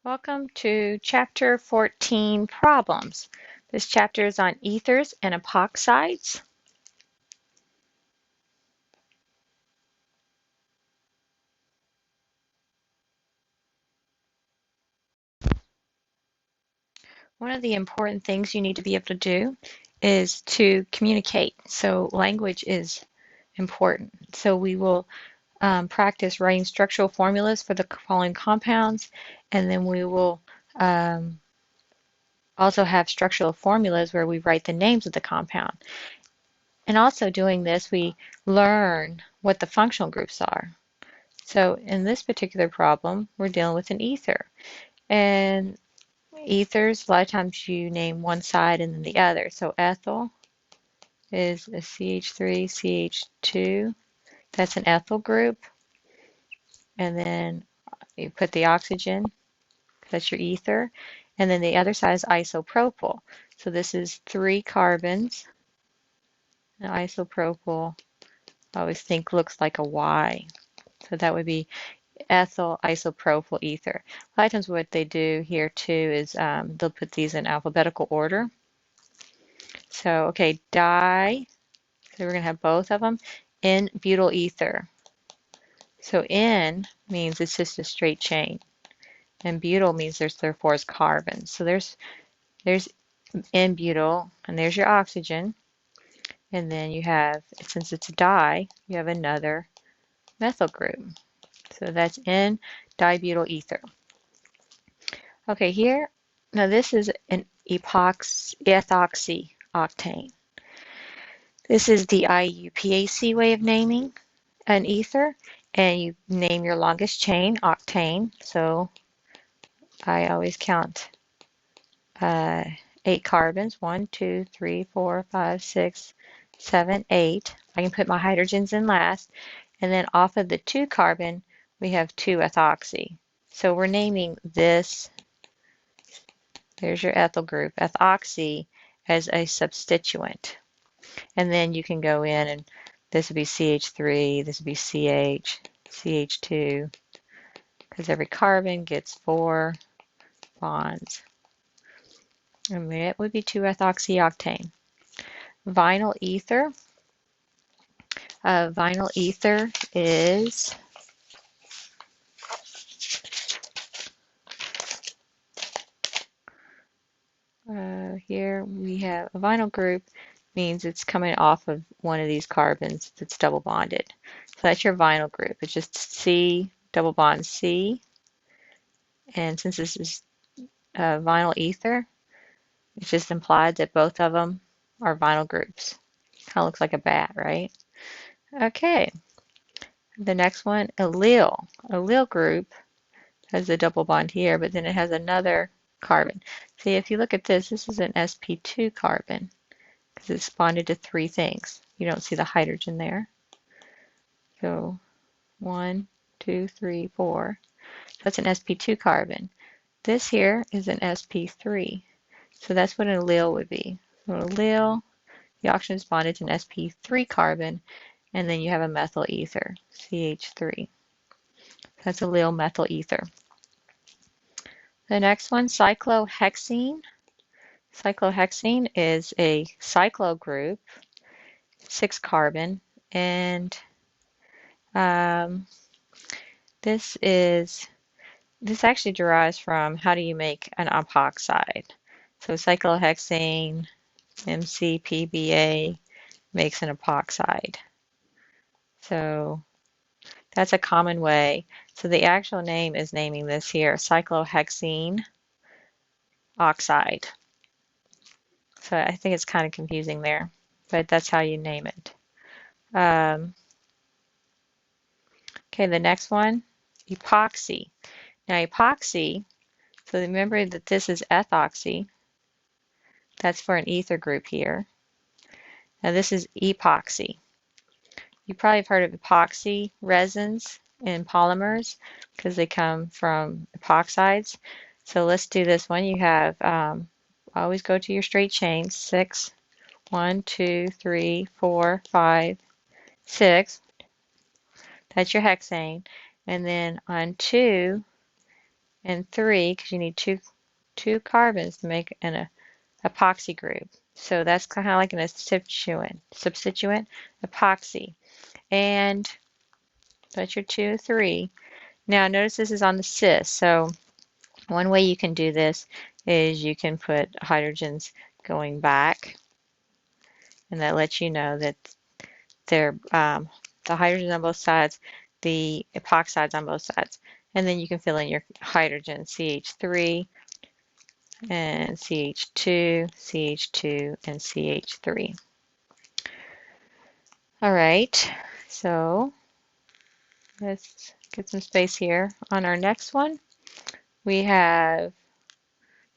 Welcome to Chapter 14, Problems. This chapter is on ethers and epoxides. One of the important things you need to be able to do is to communicate. So language is important. So we will practice writing structural formulas for the following compounds, and then we will also have structural formulas where we write the names of the compound. And also doing this, we learn what the functional groups are. So in this particular problem, we're dealing with an ether. And ethers, a lot of times you name one side and then the other. So ethyl is a CH3, CH2. That's an ethyl group. And then you put the oxygen, that's your ether. And then the other side is isopropyl. So this is 3 carbons. And isopropyl, I always think looks like a Y. So that would be ethyl isopropyl ether. A lot of times what they do here too is they'll put these in alphabetical order. So, okay, di, so we're going to have both of them, N-butyl ether. So N means it's just a straight chain, and butyl means there's therefore is carbons. So there's N-butyl, and there's your oxygen, and then you have, since it's a di, you have another methyl group. So that's N-dibutyl ether. Okay, here, now this is an ethoxy octane. This is the IUPAC way of naming an ether, and you name your longest chain, octane. So I always count 8 carbons, 1, 2, 3, 4, 5, 6, 7, 8. I can put my hydrogens in last, and then off of the 2 carbon, we have 2 ethoxy. So we're naming this, there's your ethyl group, ethoxy, as a substituent. And then you can go in and this would be CH3, this would be CH, CH2, because every carbon gets 4 bonds. And it would be 2-ethoxyoctane. Vinyl ether. Vinyl ether is here we have a vinyl group, means it's coming off of one of these carbons that's double bonded. So that's your vinyl group. It's just C double bond C. And since this is vinyl ether, it's just implied that both of them are vinyl groups. Kind of looks like a bat, right? Okay. The next one, allele. Allele group has a double bond here, but then it has another carbon. See, if you look at this, this is an sp2 carbon because it's bonded to 3 things. You don't see the hydrogen there. So 1, 2, 3, 4. That's an sp2 carbon. This here is an sp3. So that's what an allele would be. So an allele, the oxygen is bonded to an sp3 carbon, and then you have a methyl ether, CH3. That's allele methyl ether. The next one, cyclohexene. Cyclohexene is a cyclo group, 6 carbon, and this actually derives from how do you make an epoxide. So cyclohexane, MCPBA, makes an epoxide. So that's a common way. So the actual name is naming this here, cyclohexene oxide. So I think it's kind of confusing there, but that's how you name it. Okay, the next one, epoxy. Now epoxy, so remember that this is ethoxy. That's for an ether group here. Now this is epoxy. You probably have heard of epoxy resins in polymers because they come from epoxides. So let's do this one. You have, always go to your straight chains, 6, 1, 2, 3, 4, 5, 6. That's your hexane. And then on 2, and 3, because you need two carbons to make an epoxy group. So that's kind of like an substituent epoxy. And that's your 2, 3. Now notice this is on the cis. So one way you can do this is you can put hydrogens going back, and that lets you know that they're the hydrogens on both sides, the epoxides on both sides. And then you can fill in your hydrogen, CH3 and CH2, CH2, and CH3. All right, so let's get some space here. On our next one, we have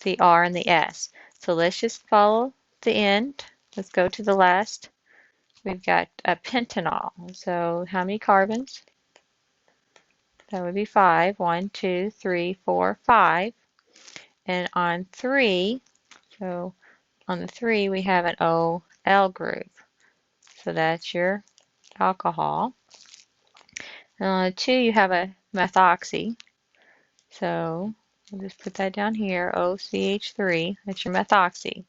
the R and the S. So let's just follow the end. Let's go to the last. We've got a pentanol. So how many carbons? That would be 5. 1, 2, 3, 4, 5. And on 3, so on the 3 we have an OL group. So that's your alcohol. And on the 2 you have a methoxy. So we'll just put that down here, OCH3. That's your methoxy.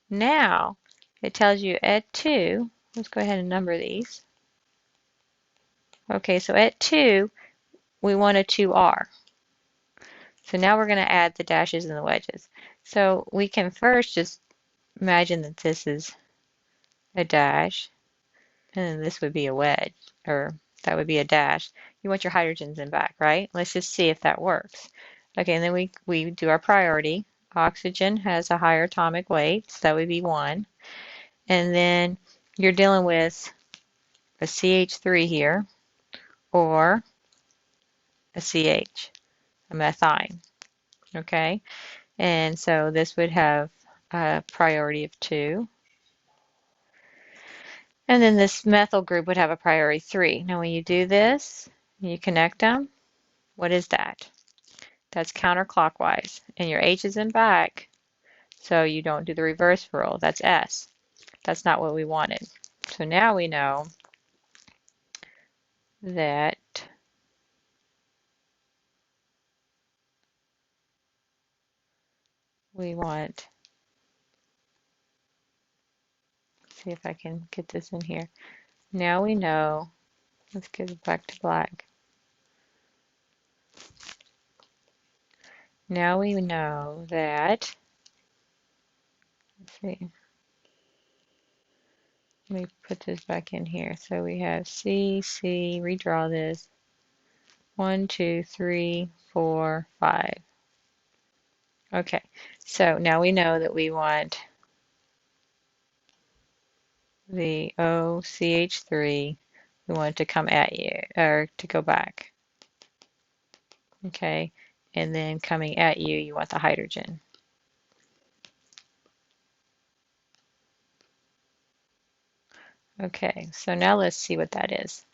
Now it tells you at 2, let's go ahead and number these. Okay, so at 2 we want a 2R. So now we're going to add the dashes and the wedges. So we can first just imagine that this is a dash, and then this would be a wedge, or that would be a dash. You want your hydrogens in back, right? Let's just see if that works. Okay, and then we do our priority. Oxygen has a higher atomic weight, so that would be 1. And then you're dealing with a CH3 here, or a CH, a methyne, okay? And so this would have a priority of 2. And then this methyl group would have a priority 3. Now when you do this, you connect them, what is that? That's counterclockwise. And your H is in back, so you don't do the reverse rule. That's S. That's not what we wanted. So now we know that we want, see if I can get this in here. Now we know, let's get it back to black. Now we know that, let's see, let me put this back in here. So we have C, C, redraw this. 1, 2, 3, 4, 5. Okay, so now we know that we want the OCH3. We want it to come at you, or to go back. Okay, and then coming at you, you want the hydrogen. Okay, so now let's see what that is.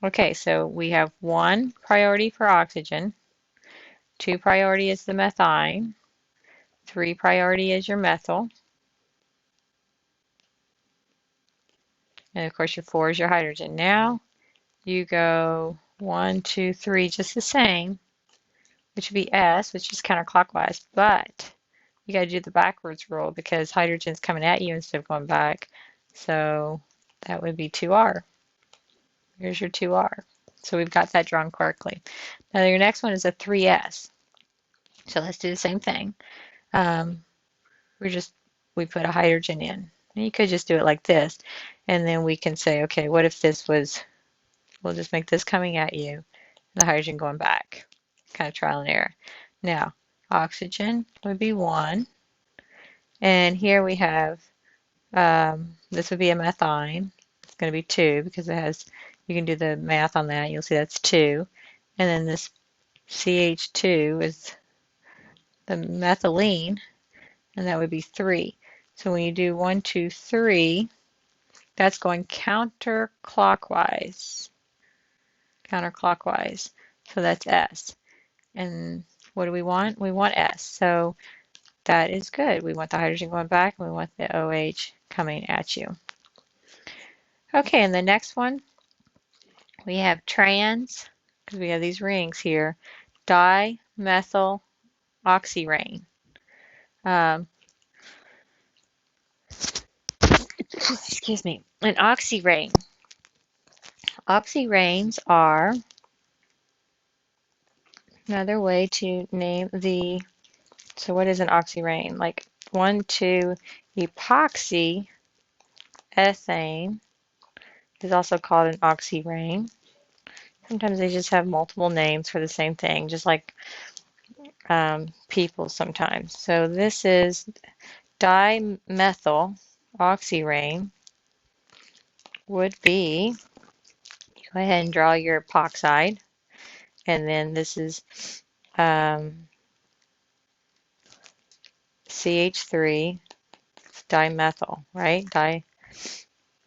Okay, so we have 1 priority for oxygen, 2 priority is the methyne, 3 priority is your methyl, and of course your 4 is your hydrogen. Now you go 1, 2, 3, just the same, which would be S, which is counterclockwise, but you got to do the backwards rule because hydrogen's coming at you instead of going back. So that would be 2R. Here's your 2R. So we've got that drawn correctly. Now your next one is a 3S. So let's do the same thing. We put a hydrogen in. And you could just do it like this. And then we can say, okay, what if this was, we'll just make this coming at you, and the hydrogen going back. Kind of trial and error. Now, oxygen would be 1. And here we have, this would be a methyne. It's going to be 2 because it has, you can do the math on that. You'll see that's 2. And then this CH2 is the methylene, and that would be 3. So when you do 1, 2, 3, that's going counterclockwise. Counterclockwise. So that's S. And what do we want? We want S. So that is good. We want the hydrogen going back, and we want the OH coming at you. Okay, and the next one, we have trans, because we have these rings here. dimethyl oxyrane. Um, excuse me. And oxyrane. Oxyranes are another way to name the, so what is an oxyrane? Like 1,2-epoxy ethane is also called an oxyrane. Sometimes they just have multiple names for the same thing, just like people sometimes. So this is dimethyl oxyrane would be, go ahead and draw your epoxide, and then this is CH3 dimethyl, right?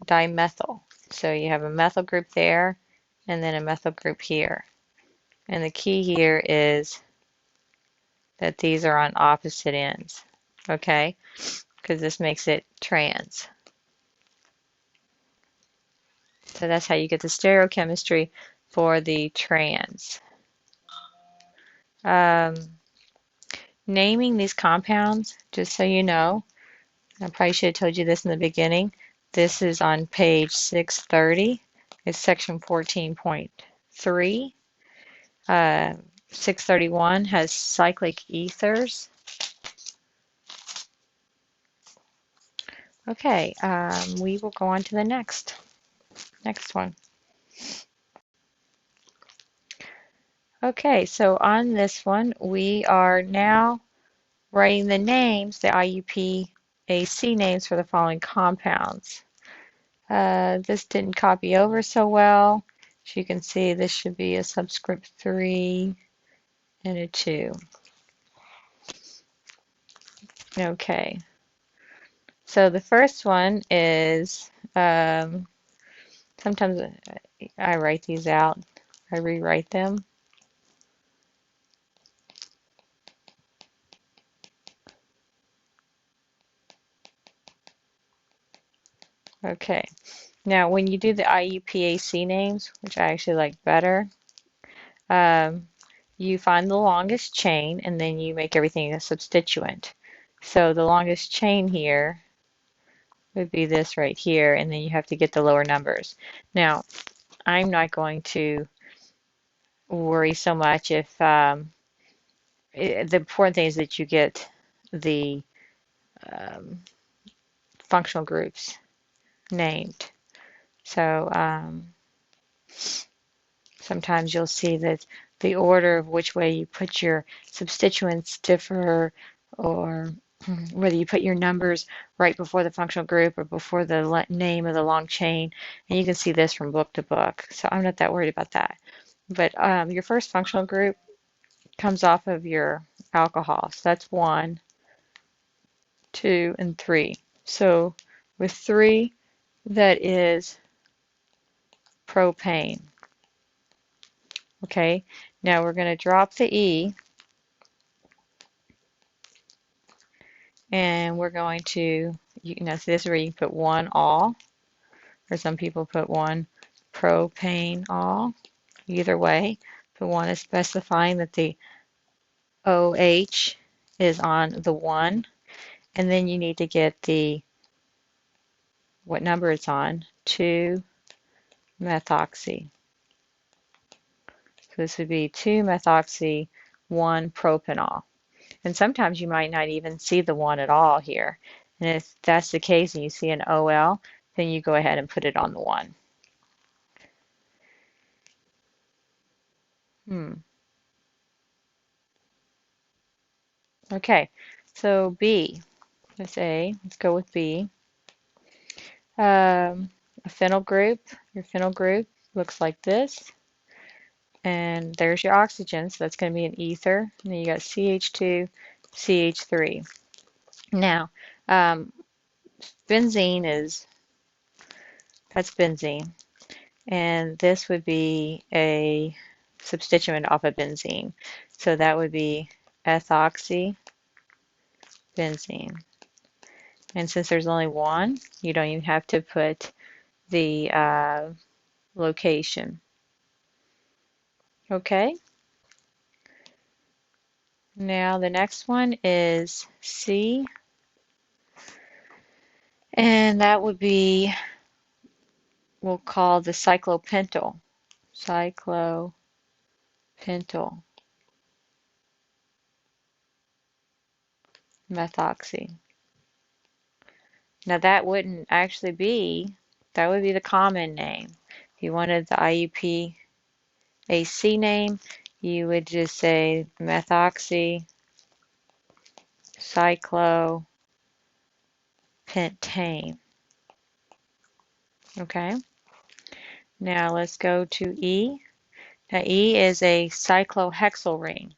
Dimethyl. So you have a methyl group there and then a methyl group here. And the key here is that these are on opposite ends, okay? Because this makes it trans. So that's how you get the stereochemistry for the trans. Naming these compounds, just so you know, I probably should have told you this in the beginning. This is on page 630. It's section 14.3. 631 has cyclic ethers. Okay, we will go on to the next one. Okay, so on this one, we are now writing the names, the IUPAC names for the following compounds. This didn't copy over so well. As you can see, this should be a subscript 3 and a 2. Okay, so the first one is, sometimes I write these out, I rewrite them. Okay, now when you do the IUPAC names, which I actually like better, you find the longest chain and then you make everything a substituent. So the longest chain here would be this right here, and then you have to get the lower numbers. Now, I'm not going to worry so much if the important thing is that you get the functional groups named. So sometimes you'll see that the order of which way you put your substituents differ, or whether you put your numbers right before the functional group or before the name of the long chain. And you can see this from book to book. So I'm not that worried about that. But your first functional group comes off of your alcohol. So that's 1, 2, and 3. So with 3, that is propane. Okay, now we're going to drop the E, and we're going to, so this is where you put 1 all, or some people put 1 propane all. Either way, the 1 is specifying that the OH is on the 1, and then you need to get the, what number it's on, 2-methoxy. So this would be 2-methoxy, 1-propanol. And sometimes you might not even see the 1 at all here. And if that's the case and you see an OL, then you go ahead and put it on the 1. Okay, so B. Let's go with B. A phenyl group. Your phenyl group looks like this. And there's your oxygen, so that's going to be an ether. And then you got CH2, CH3. Now, benzene that's benzene. And this would be a substituent off of benzene. So that would be ethoxy benzene. And since there's only 1, you don't even have to put the location. Okay? Now the next one is C, and that would be, we'll call the cyclopentyl. Cyclopentyl methoxy. Now that wouldn't actually be, that would be the common name. If you wanted the IUPAC name, you would just say methoxy cyclopentane. Okay, now let's go to E. Now E is a cyclohexyl ring.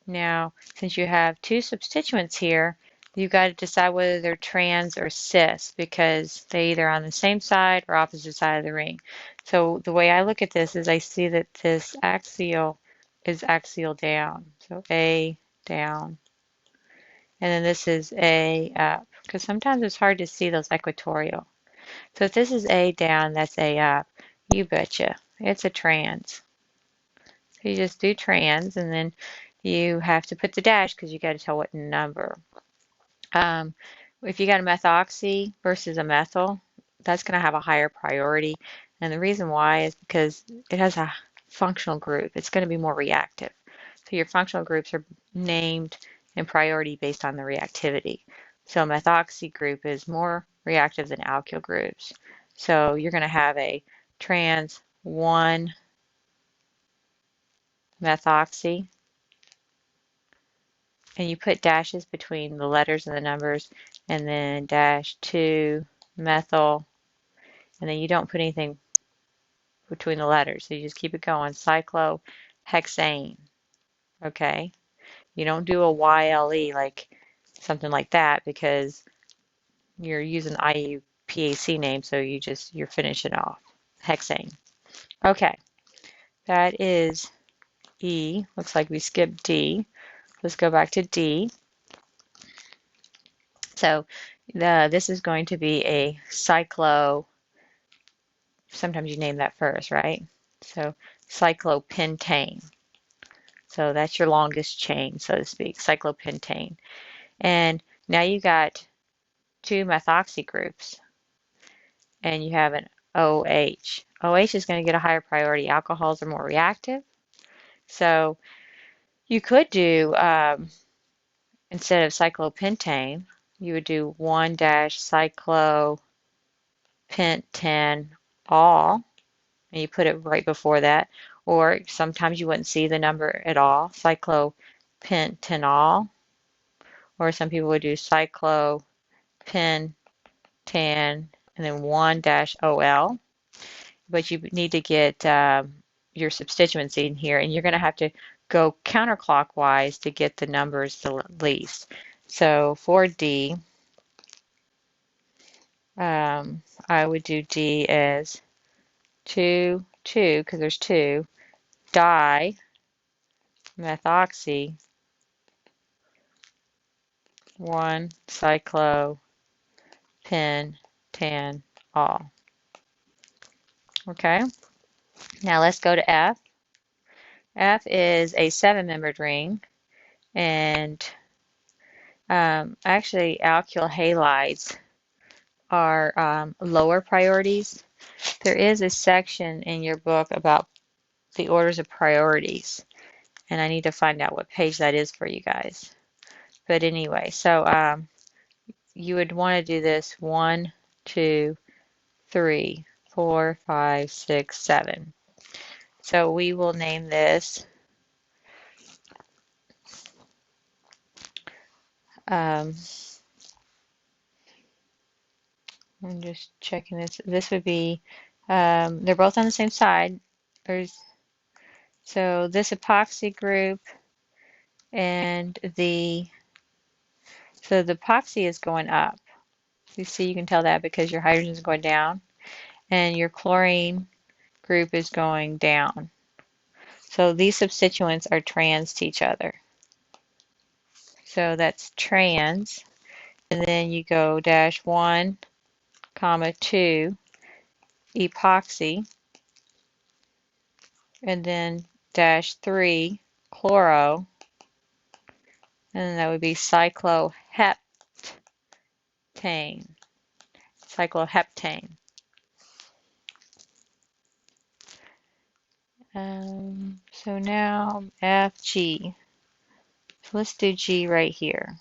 Now, since you have two substituents here, you've got to decide whether they're trans or cis because they're either on the same side or opposite side of the ring. So the way I look at this is I see that this axial is axial down. So A down. And then this is A up because sometimes it's hard to see those equatorial. So if this is A down, that's A up. You betcha. It's a trans. So you just do trans and then you have to put the dash because you got to tell what number. If you got a methoxy versus a methyl, that's going to have a higher priority. And the reason why is because it has a functional group. It's going to be more reactive. So your functional groups are named in priority based on the reactivity. So a methoxy group is more reactive than alkyl groups. So you're going to have a trans 1 methoxy, and you put dashes between the letters and the numbers, and then dash 2 methyl, and then you don't put anything between the letters, so you just keep it going. Cyclohexane, okay? You don't do a YLE like something like that because you're using the IUPAC name, so you're finishing off. Hexane. Okay, that is E. Looks like we skipped D. Let's go back to D. So this is going to be a cyclo, sometimes you name that first, right? So cyclopentane. So that's your longest chain, so to speak, cyclopentane. And now you got two methoxy groups and you have an OH. OH is going to get a higher priority. Alcohols are more reactive. So you could do, instead of cyclopentane, you would do 1-cyclopentane all, and you put it right before that. Or sometimes you wouldn't see the number at all, cyclopentanol. Or some people would do cyclopentan and then 1-OL. But you need to get your substituents in here, and you're going to have to go counterclockwise to get the numbers the least. So for D, I would do D as 2, 2, because there's 2, dimethoxy, 1-cyclopentanol. Okay, now let's go to F. F is a 7-membered ring, and actually alkyl halides are lower priorities. There is a section in your book about the orders of priorities, and I need to find out what page that is for you guys. But anyway, so you would want to do this 1, 2, 3, 4, 5, 6, 7. So we will name this I'm just checking this. This would be, they're both on the same side. So this epoxy group and so the epoxy is going up. You see, you can tell that because your hydrogen is going down and your chlorine group is going down. So these substituents are trans to each other. So that's trans, and then you go -1, 2, epoxy, and then -3, chloro, and that would be cycloheptane. Cycloheptane. So now FG. So let's do G right here.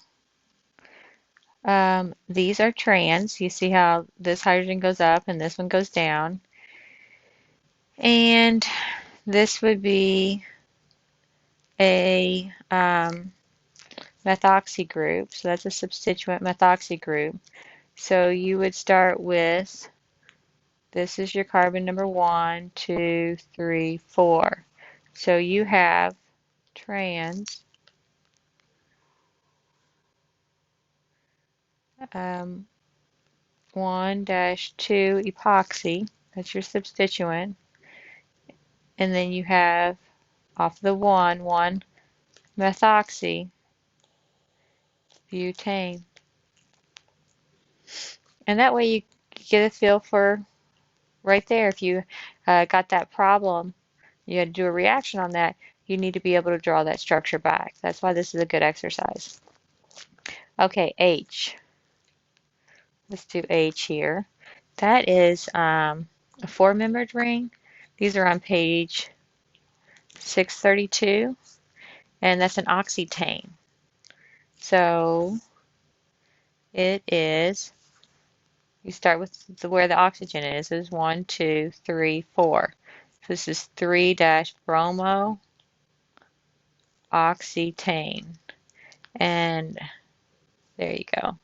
These are trans. You see how this hydrogen goes up and this one goes down. And this would be a methoxy group. So that's a substituent methoxy group. So you would start with, this is your carbon number 1, 2, 3, 4. So you have trans 1-2 epoxy. That's your substituent. And then you have off the 1 methoxy butane. And that way you get a feel for right there. If you got that problem, you had to do a reaction on that, you need to be able to draw that structure back. That's why this is a good exercise. Okay, H. Let's do H here. That is a 4-membered ring. These are on page 632, and that's an oxytane. So it is, you start with where the oxygen is 1, 2, 3, 4. So this is 3-bromo oxytane. And there you go.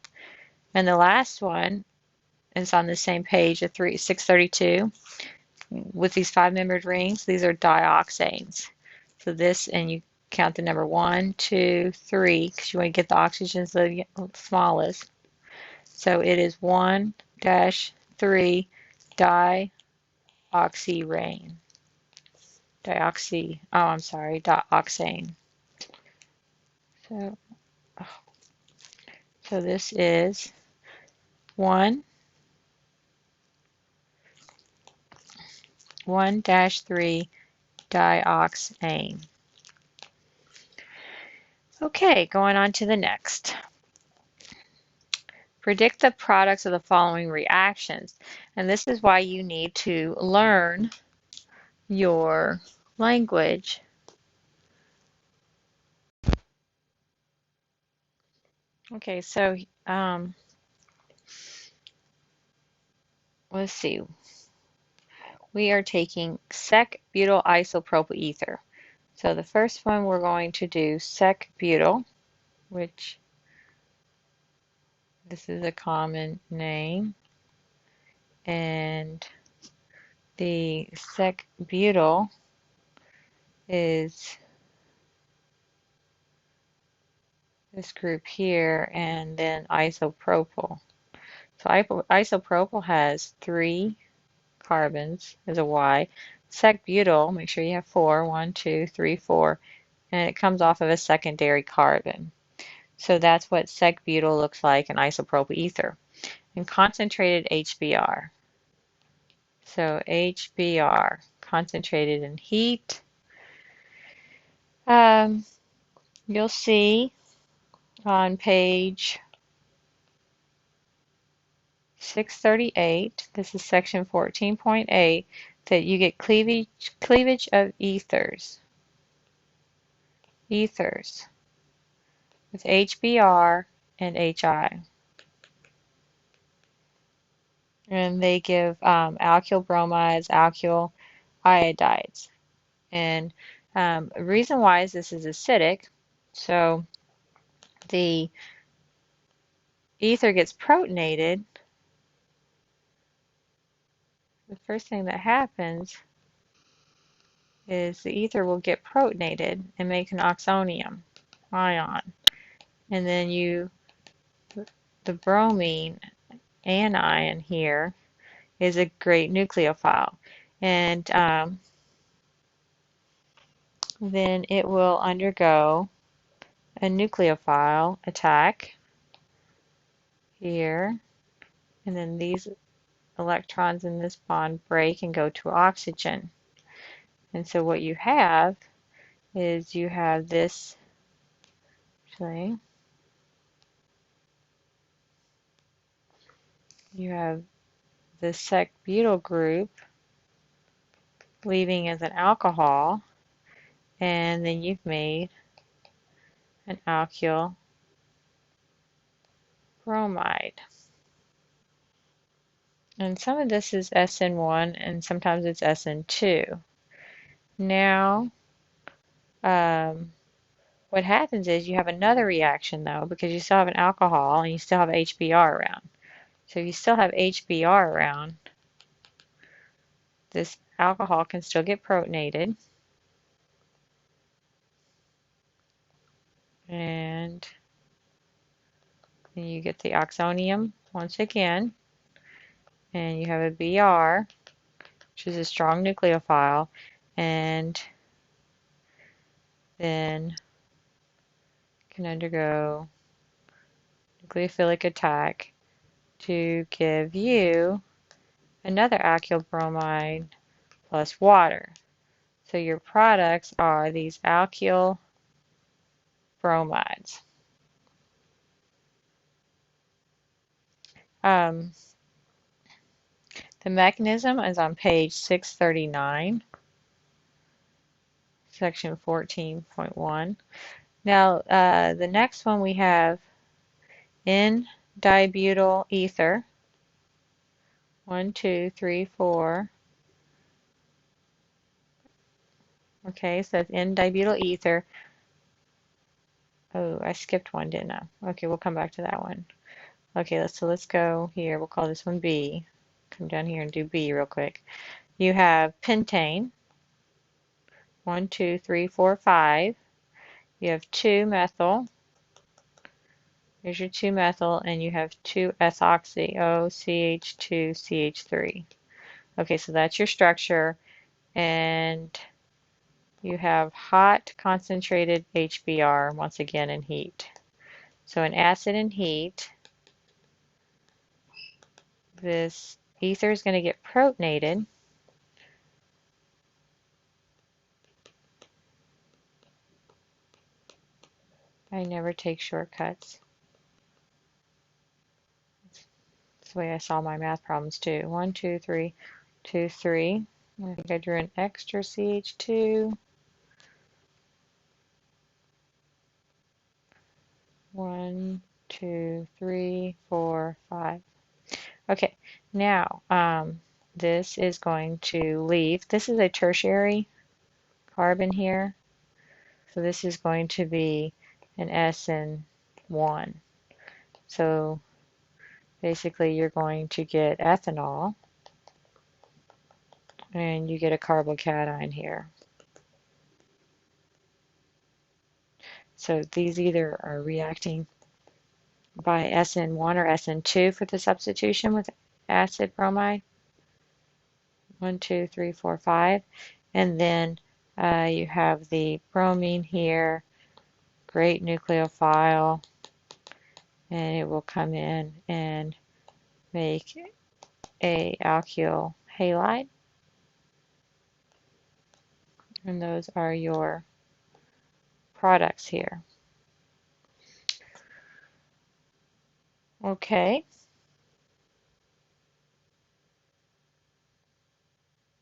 And the last one is on the same page of 632 with these 5-membered rings. These are dioxanes. So this, and you count the number 1, 2, 3, because you want to get the oxygens the smallest. So it is 1-3 dioxane. Dioxane. So this is 1-3 dioxane. Okay, going on to the next. Predict the products of the following reactions. And this is why you need to learn your language. Okay, so let's see. We are taking sec-butyl isopropyl ether. So the first one we're going to do sec-butyl, which this is a common name, and the sec-butyl is this group here, and then isopropyl. So isopropyl has 3 carbons as a Y. Sec-butyl, make sure you have 4, 1, 2, 3, 4, and it comes off of a secondary carbon. So that's what sec-butyl looks like in isopropyl ether. And concentrated HBr. So HBr, concentrated in heat. You'll see on page 638, this is section 14.8, that you get cleavage of ethers with HBr and HI. And they give alkyl bromides, alkyl iodides. And the reason why is this is acidic, so the ether gets protonated. The first thing that happens is the ether will get protonated and make an oxonium ion. And then the bromine anion here is a great nucleophile. And then it will undergo a nucleophile attack here. And then these electrons in this bond break and go to oxygen. And so what you have is you have this, actually, you have the sec-butyl group leaving as an alcohol, and then you've made an alkyl bromide. And some of this is SN1 and sometimes it's SN2. Now, what happens is you have another reaction though, because you still have an alcohol and you still have HBr around. So if you still have HBr around, this alcohol can still get protonated. And then you get the oxonium once again. And you have a Br, which is a strong nucleophile. And then can undergo nucleophilic attack to give you another alkyl bromide plus water. So your products are these alkyl bromides. The mechanism is on page 639, section 14.1. Now, the next one we have N-dibutyl ether. 1, 2, 3, 4. Okay, so that's N-dibutyl ether. Oh, I skipped one, didn't I? Okay, we'll come back to that one. Okay, let's go here. We'll call this one B. Come down here and do B real quick. You have pentane. 1, 2, 3, 4, 5. You have 2-methyl. Here's your 2-methyl, and you have 2-ethoxy, OCH2CH3. Okay, so that's your structure, and you have hot concentrated HBr once again in heat. So in acid and heat, this ether is going to get protonated. I never take shortcuts. That's the way I solve my math problems too. 1, 2, 3, 2, 3. I think I drew an extra CH2. 1, 2, 3, 4, 5. Okay, now this is going to leave. This is a tertiary carbon here. So this is going to be an SN1. So basically you're going to get ethanol and you get a carbocation here. So these either are reacting by SN1 or SN2 for the substitution with acid bromide. 1, 2, 3, 4, 5. And then you have the bromine here, great nucleophile, and it will come in and make a alkyl halide. And those are your products here. Okay.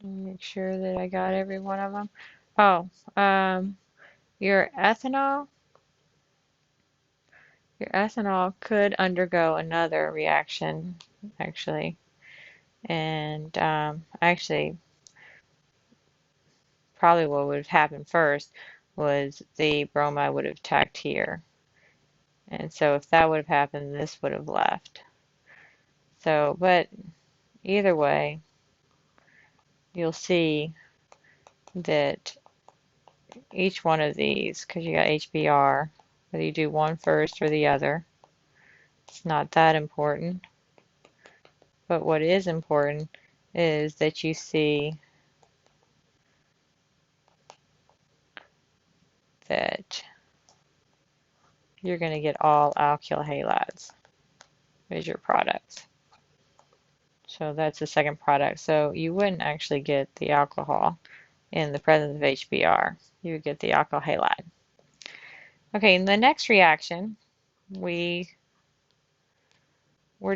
Make sure that I got every one of them. Oh, your ethanol could undergo another reaction, actually. And actually, probably what would have happened first was the bromide would have tacked here. And so if that would have happened, this would have left. So, but either way, you'll see that each one of these, because you got HBr, whether you do one first or the other, it's not that important. But what is important is that you see that you're going to get all alkyl halides as your products. So that's the second product. So you wouldn't actually get the alcohol in the presence of HBr. You would get the alkyl halide. Okay, in the next reaction, we're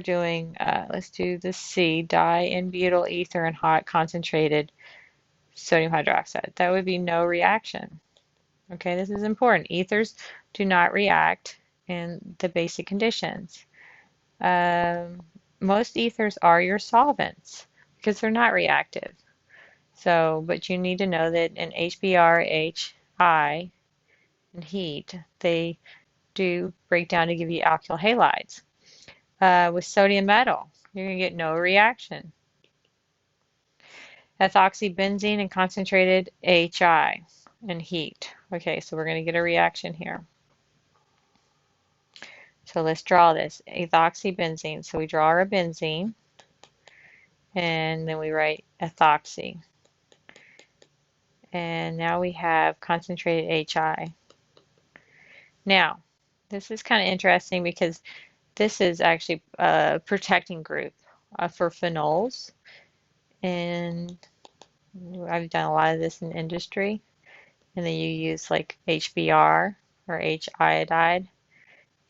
doing, let's do the C, di-n-butyl ether and hot concentrated sodium hydroxide. That would be no reaction. Okay, this is important. Ethers do not react in the basic conditions. Most ethers are your solvents because they're not reactive. So, but you need to know that in HBr, HI, and heat, they do break down to give you alkyl halides. With sodium metal, you're going to get no reaction. Ethoxybenzene and concentrated HI and heat. Okay, so we're going to get a reaction here. So let's draw this. Ethoxybenzene. So we draw our benzene, and then we write ethoxy. And now we have concentrated HI. Now, this is kind of interesting because this is actually a protecting group for phenols. And I've done a lot of this in industry. And then you use like HBr or H iodide,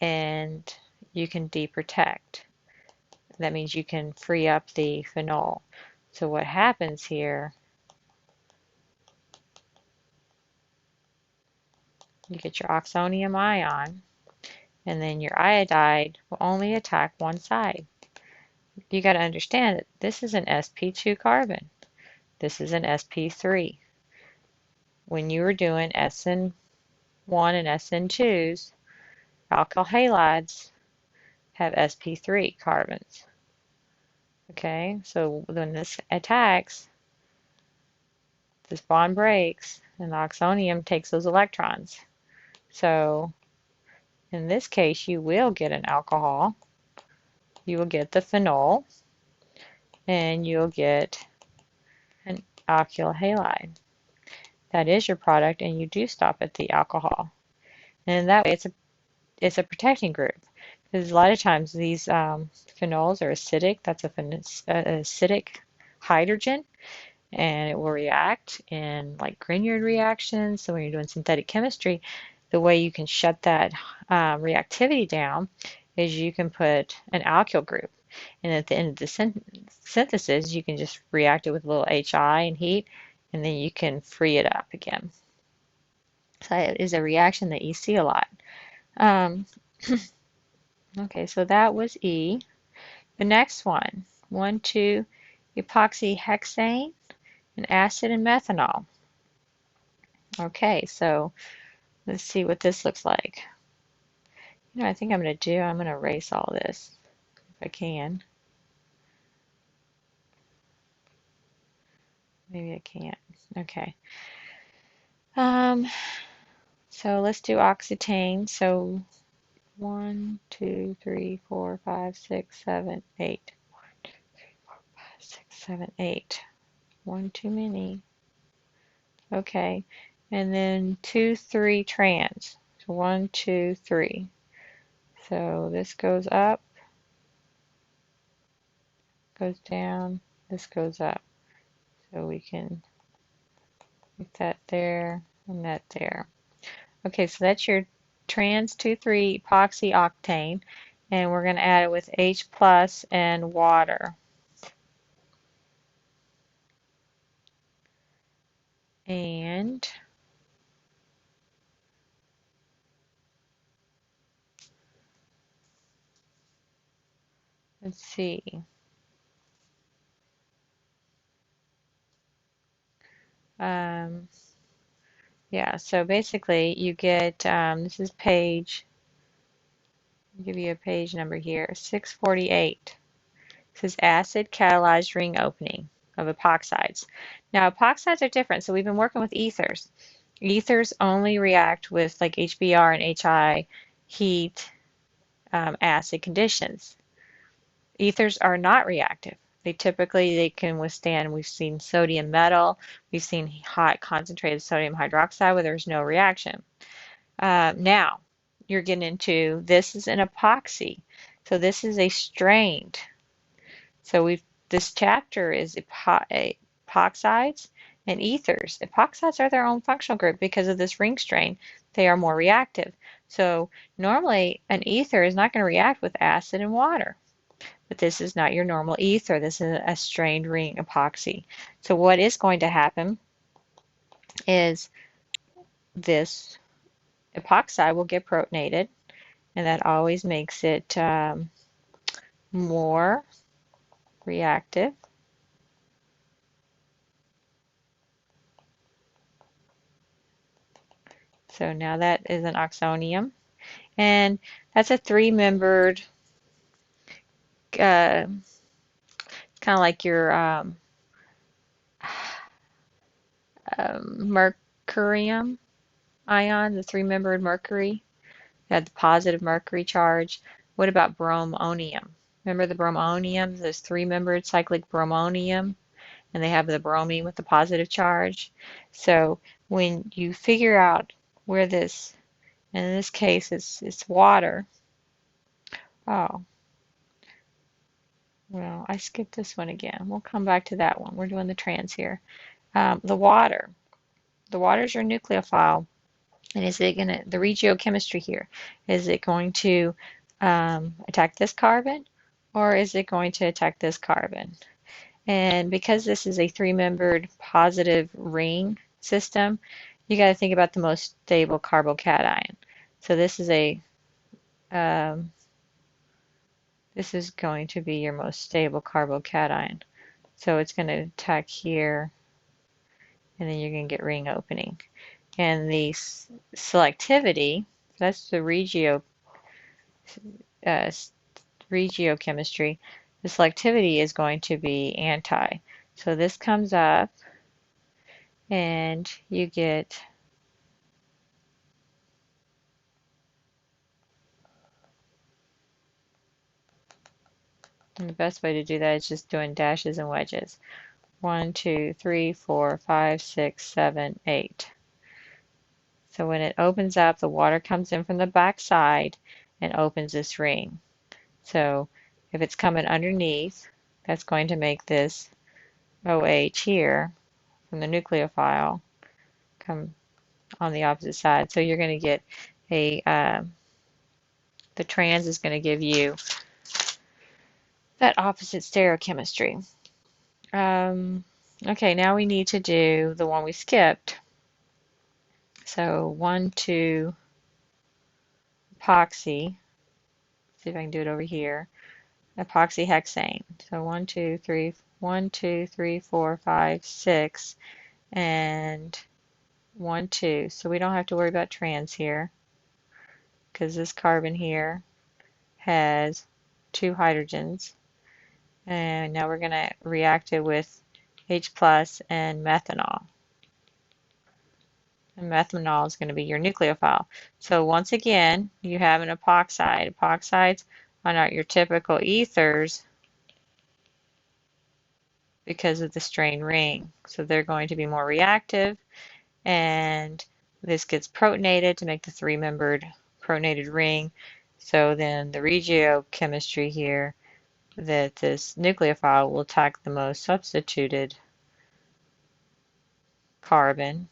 and you can deprotect. That means you can free up the phenol. So what happens here, you get your oxonium ion, and then your iodide will only attack one side. You got to understand that this is an sp2 carbon. This is an sp3. When you were doing SN1 and SN2s, alkyl halides have sp3 carbons. Okay, so when this attacks, this bond breaks, and the oxonium takes those electrons. So in this case, you will get an alcohol, you will get the phenol, and you'll get an alkyl halide. That is your product, and you do stop at the alcohol. And that way, it's a protecting group. Because a lot of times these phenols are acidic. That's an acidic hydrogen, and it will react in like Grignard reactions. So when you're doing synthetic chemistry, the way you can shut that reactivity down is you can put an alkyl group. And at the end of the synthesis, you can just react it with a little HI and heat, and then you can free it up again. So it is a reaction that you see a lot. Okay, so that was E. The next one, 1,2-epoxyhexane, an acid and methanol. Okay, so let's see what this looks like. You know, I think I'm going to erase all this if I can. Maybe I can't. Okay. So let's do oxetane. So 1, 2, 3, 4, 5, 6, 7, 8. 1, 2, 3, 4, 5, 6, 7, 8. One too many. Okay. And then 2, 3 trans. So 1, 2, 3. So this goes up, goes down, this goes up. So we can make that there and that there. Okay, so that's your trans 2,3 epoxy octane, and we're going to add it with H plus and water. And let's see. Yeah, so basically you get, this is page, I'll give you a page number here, 648. It says acid catalyzed ring opening of epoxides. Now epoxides are different, so we've been working with ethers. Ethers only react with like HBr and HI, heat, acid conditions. Ethers are not reactive. They can withstand, we've seen sodium metal, we've seen hot concentrated sodium hydroxide where there's no reaction. Now, you're getting into, this is an epoxy. So this is a strained. So this chapter is epoxides and ethers. Epoxides are their own functional group because of this ring strain. They are more reactive. So normally an ether is not going to react with acid and water, but this is not your normal ether. This is a strained ring epoxy. So what is going to happen is this epoxide will get protonated, and that always makes it more reactive. So now that is an oxonium, and that's a three-membered, kind of like your mercurium ion, the three-membered mercury. Had the positive mercury charge. What about bromonium? Remember the bromonium, those three-membered cyclic bromonium, and they have the bromine with the positive charge. So when you figure out where this, and in this case it's water. Oh, well, I skipped this one again. We'll come back to that one. We're doing the trans here. The water. The water is your nucleophile. And is it going to, the regiochemistry here, is it going to attack this carbon, or is it going to attack this carbon? And because this is a three-membered positive ring system, you got to think about the most stable carbocation. So this is this is going to be your most stable carbocation. So it's going to attack here, and then you're going to get ring opening. And the selectivity, that's the regiochemistry, the selectivity is going to be anti. So this comes up, and you get and the best way to do that is just doing dashes and wedges. 1, 2, 3, 4, 5, 6, 7, 8. So when it opens up, the water comes in from the back side and opens this ring. So if it's coming underneath, that's going to make this OH here from the nucleophile come on the opposite side. So you're going to get the trans is going to give you that opposite stereochemistry. Okay, now we need to do the one we skipped. So 1, 2, epoxy. See if I can do it over here. Epoxy hexane. So 1, 2, 3, 1, 2, 3, 4, 5, 6, and 1, 2. So we don't have to worry about trans here because this carbon here has 2 hydrogens. And now we're going to react it with H plus and methanol. And methanol is going to be your nucleophile. So once again, you have an epoxide. Epoxides are not your typical ethers because of the strained ring. So they're going to be more reactive, and this gets protonated to make the three-membered protonated ring. So then the regiochemistry here, that this nucleophile will attack the most substituted carbon,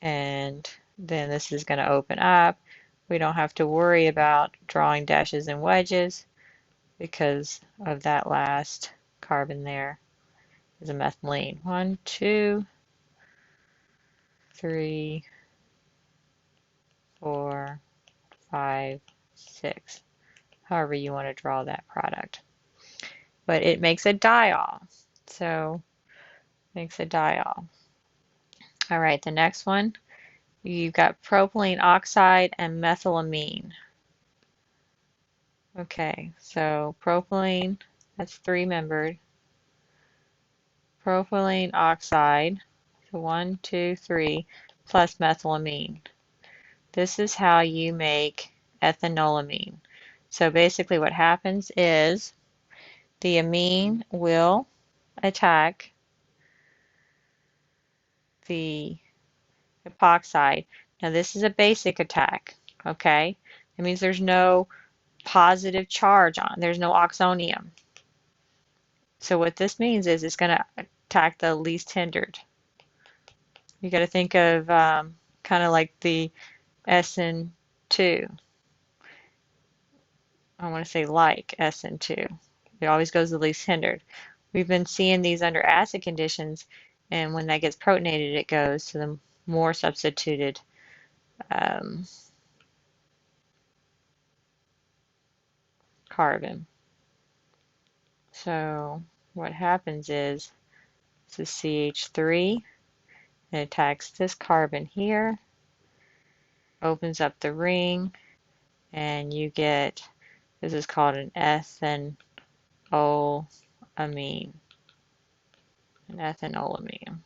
and then this is going to open up. We don't have to worry about drawing dashes and wedges because of that last carbon there is a methylene. 1, 2, 3, 4, 5, 6. However you want to draw that product. But it makes a diol. So makes a diol. All right, the next one, you've got propylene oxide and methylamine. Okay, so propylene, that's three-membered. Propylene oxide, so 1, 2, 3, plus methylamine. This is how you make ethanolamine. So basically what happens is the amine will attack the epoxide. Now this is a basic attack, okay? It means there's no positive charge on, there's no oxonium. So what this means is it's going to attack the least hindered. You got to think of kind of like the S and 2. I want to say like SN2. It always goes the least hindered. We've been seeing these under acid conditions, and when that gets protonated, it goes to the more substituted carbon. So what happens is this is CH3, it attacks this carbon here, opens up the ring, and you get, this is called an ethanolamine. An ethanolamine.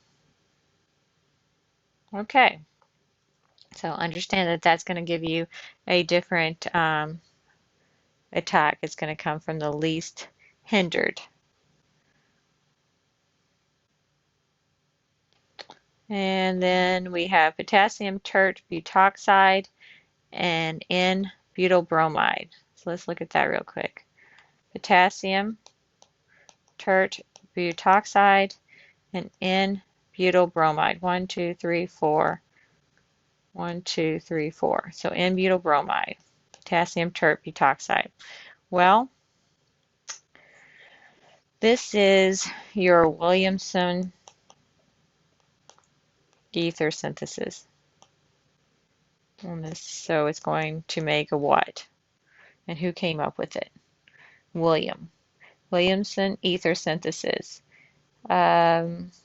Okay, so understand that that's going to give you a different attack. It's going to come from the least hindered. And then we have potassium tert butoxide and N-butyl bromide. So let's look at that real quick. Potassium tert butoxide and N-butyl bromide. 1, 2, 3, 4. 1, 2, 3, 4. So N-butyl bromide, potassium tert butoxide. Well, this is your Williamson ether synthesis. So it's going to make a what? And who came up with it? Williamson ether synthesis. Let's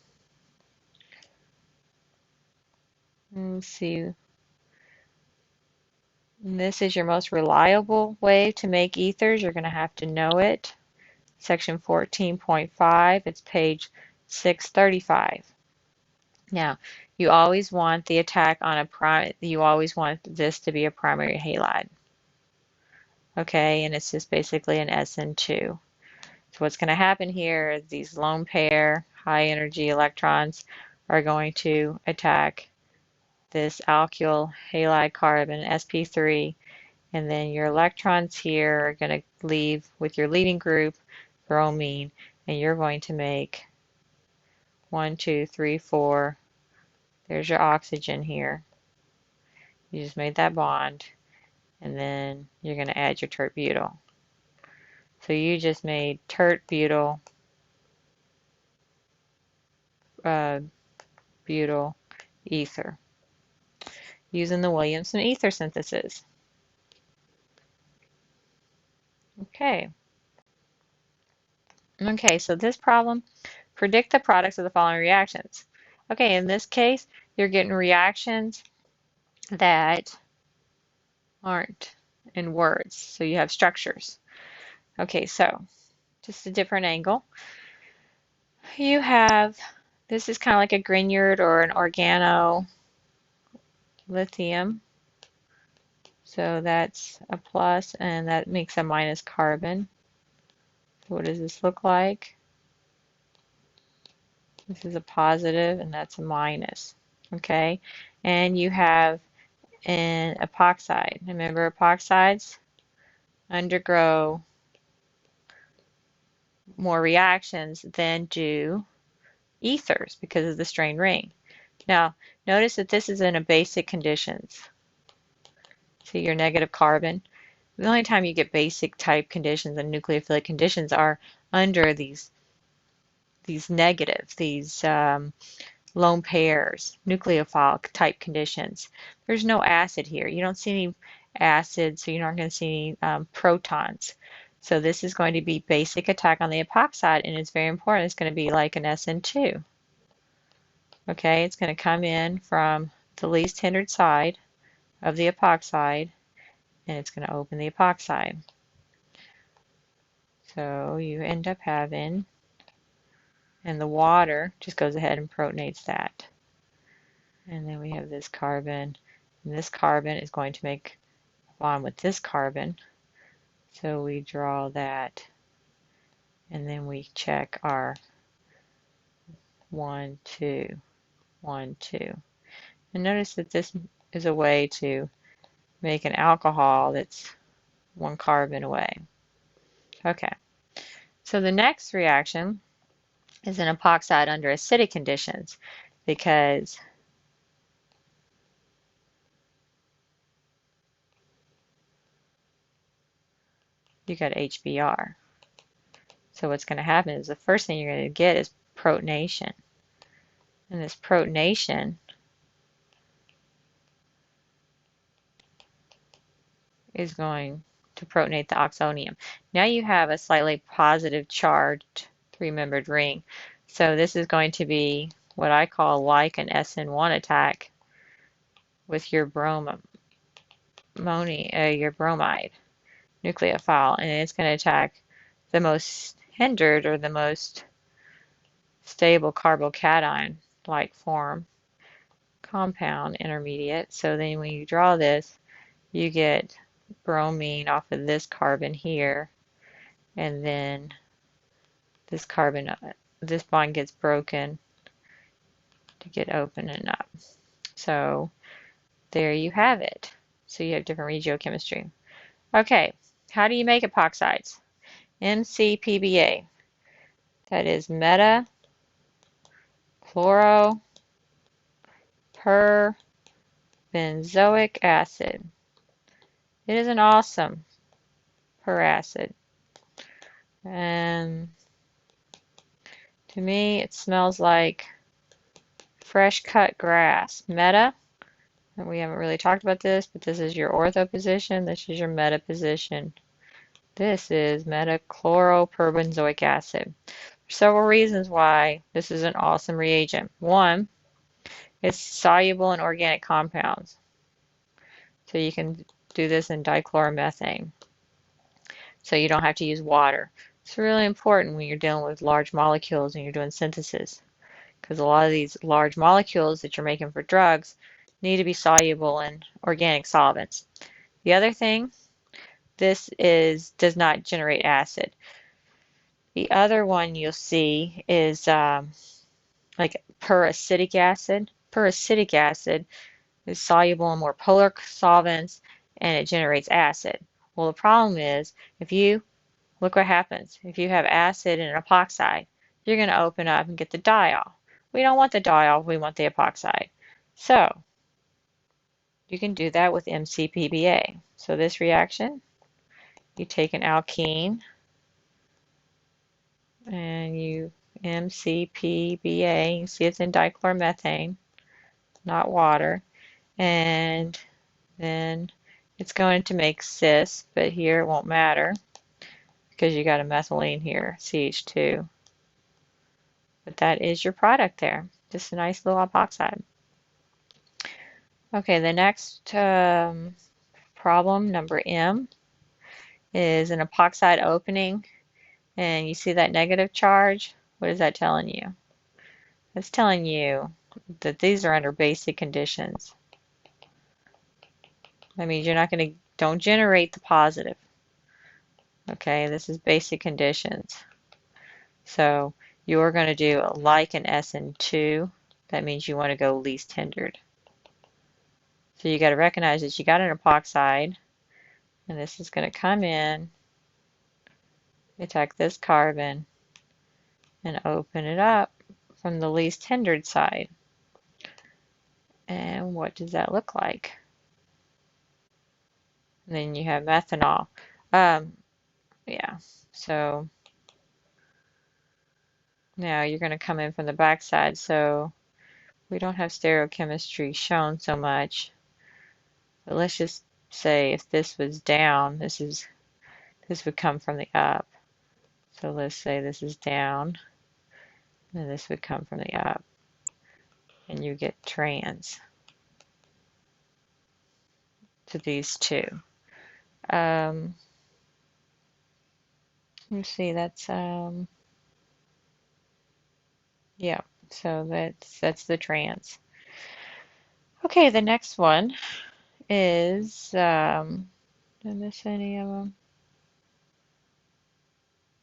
see. This is your most reliable way to make ethers. You're going to have to know it. Section 14.5, it's page 635. Now, you always want the attack on you always want this to be a primary halide. Okay, and it's just basically an SN2. So what's going to happen here is these lone pair high energy electrons are going to attack this alkyl halide carbon, sp3, and then your electrons here are going to leave with your leading group, bromine, and you're going to make 1, 2, 3, 4. There's your oxygen here. You just made that bond, and then you're going to add your tert butyl. So you just made tert butyl, butyl ether using the Williamson ether synthesis. Okay. Okay, so this problem, predict the products of the following reactions. Okay, in this case, you're getting reactions that aren't in words, so you have structures. Okay, so just a different angle. You have, this is kind of like a Grignard or an organo lithium. So that's a plus, and that makes a minus carbon. So what does this look like? This is a positive, and that's a minus. Okay, and you have an epoxide. Remember, epoxides undergo more reactions than do ethers because of the strained ring. Now, notice that this is in a basic conditions. See your negative carbon. The only time you get basic type conditions and nucleophilic conditions are under these negatives, these lone pairs, nucleophile type conditions. There's no acid here. You don't see any acid, so you're not going to see any protons. So this is going to be basic attack on the epoxide, and it's very important. It's going to be like an SN2. Okay, it's going to come in from the least hindered side of the epoxide, and it's going to open the epoxide. So you end up having, and the water just goes ahead and protonates that. And then we have this carbon, and this carbon is going to make a bond with this carbon. So we draw that, and then we check our 1, 2, 1, 2. And notice that this is a way to make an alcohol that's 1 carbon away. Okay, so the next reaction is an epoxide under acidic conditions, because you got HBr. So what's going to happen is the first thing you're going to get is protonation. And this protonation is going to protonate the oxonium. Now you have a slightly positive charged three-membered ring. So this is going to be what I call like an SN1 attack with your bromide nucleophile, and it's going to attack the most hindered or the most stable carbocation-like form compound intermediate. So then when you draw this, you get bromine off of this carbon here, and then this carbon, this bond gets broken to get opening up. So there you have it. So you have different regiochemistry. Okay, how do you make epoxides? MCPBA. That is meta chloro perbenzoic acid. It is an awesome peracid. And to me, it smells like fresh cut grass. Meta, and we haven't really talked about this, but this is your ortho position. This is your meta position. This is metachloroperbenzoic acid. Several reasons why this is an awesome reagent. One, it's soluble in organic compounds. So you can do this in dichloromethane. So you don't have to use water. It's really important when you're dealing with large molecules and you're doing synthesis, because a lot of these large molecules that you're making for drugs need to be soluble in organic solvents. The other thing, this does not generate acid. The other one you'll see is like peracetic acid. Peracetic acid is soluble in more polar solvents and it generates acid. Well, the problem is, look what happens. If you have acid in an epoxide, you're going to open up and get the diol. We don't want the diol, we want the epoxide. So, you can do that with MCPBA. So this reaction, you take an alkene and you MCPBA, you see it's in dichloromethane, not water, and then it's going to make cis, but here it won't matter because you got a methylene here, CH2. But that is your product there. Just a nice little epoxide. Okay, the next problem, number M, is an epoxide opening, and you see that negative charge. What is that telling you? It's telling you that these are under basic conditions. That means you're not going to, don't generate the positive. Okay, this is basic conditions. So you're going to do like an SN2. That means you want to go least hindered. So you got to recognize that you got an epoxide, and this is going to come in, attack this carbon, and open it up from the least hindered side. And what does that look like? And then you have methanol. Yeah, so now you're going to come in from the back side. So we don't have stereochemistry shown so much. But let's just say if this was down, this would come from the up. So let's say this is down, and this would come from the up. And you get trans to these two. Let me see, that's yeah, so that's the trans. Okay, the next one is did I miss any of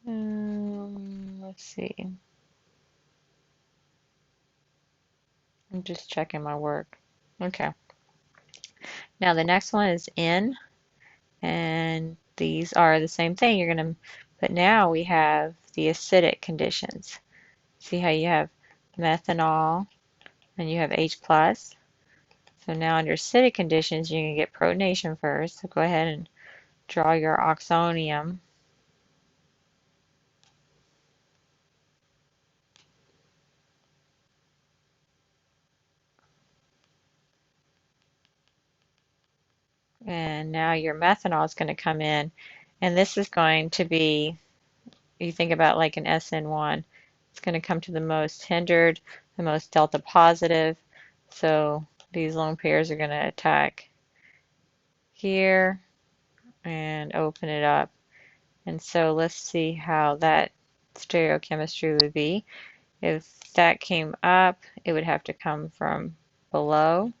them? Let's see. I'm just checking my work. Okay. Now the next one is N, and these are the same thing. You're going to, but now we have the acidic conditions. See how you have methanol and you have H+. So now under acidic conditions, you can get protonation first. So go ahead and draw your oxonium And now your methanol is going to come in, and this is going to be, you think about like an SN1, it's going to come to the most hindered, the most delta positive. So these lone pairs are going to attack here and open it up. And so let's see how that stereochemistry would be. If that came up, it would have to come from below.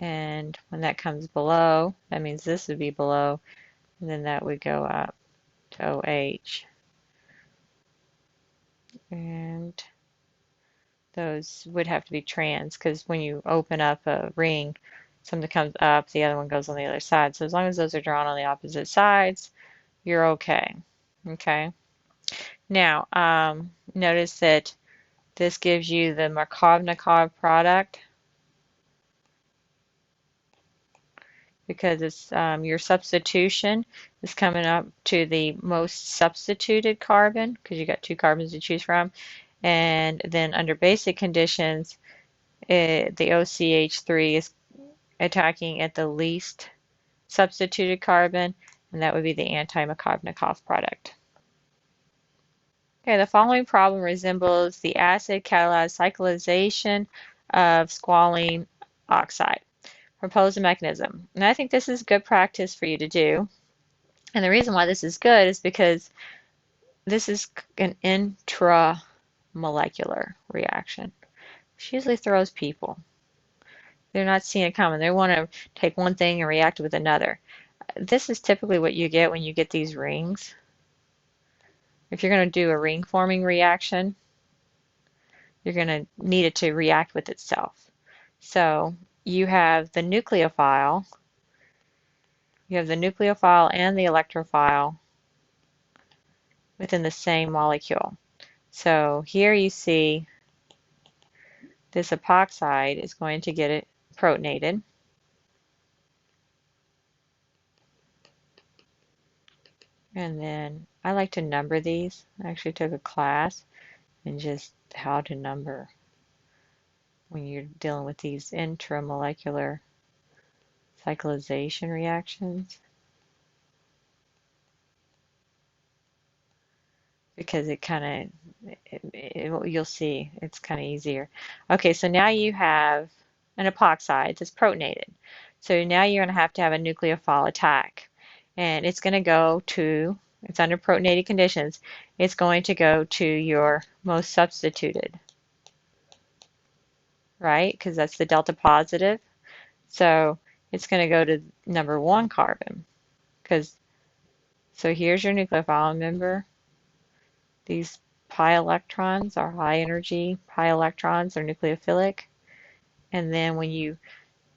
And when that comes below, that means this would be below, and then that would go up to OH. And those would have to be trans, because when you open up a ring, something comes up, the other one goes on the other side. So as long as those are drawn on the opposite sides, you're okay. Okay. Now, notice that this gives you the Markovnikov product, because it's your substitution is coming up to the most substituted carbon, because you got two carbons to choose from. And then under basic conditions, the OCH3 is attacking at the least substituted carbon, and that would be the anti-Markovnikov product. Okay, the following problem resembles the acid catalyzed cyclization of squalene oxide. Propose a mechanism. And I think this is good practice for you to do. And the reason why this is good is because this is an intramolecular reaction. She usually throws people. They're not seeing it coming. They want to take one thing and react with another. This is typically what you get when you get these rings. If you're going to do a ring forming reaction, you're going to need it to react with itself. So you have the nucleophile, and the electrophile within the same molecule. So here you see this epoxide is going to get it protonated. And then I like to number these. I actually took a class in just how to number when you're dealing with these intramolecular cyclization reactions, because it kind of, you'll see, it's kind of easier. Okay, so now you have an epoxide that's protonated. So now you're going to have a nucleophile attack. And it's going to go to, it's under protonated conditions, it's going to go to your most substituted, right? Because that's the delta positive. So it's going to go to number 1 carbon. So here's your nucleophile. Remember, these pi electrons are high energy. Pi electrons are nucleophilic. And then when you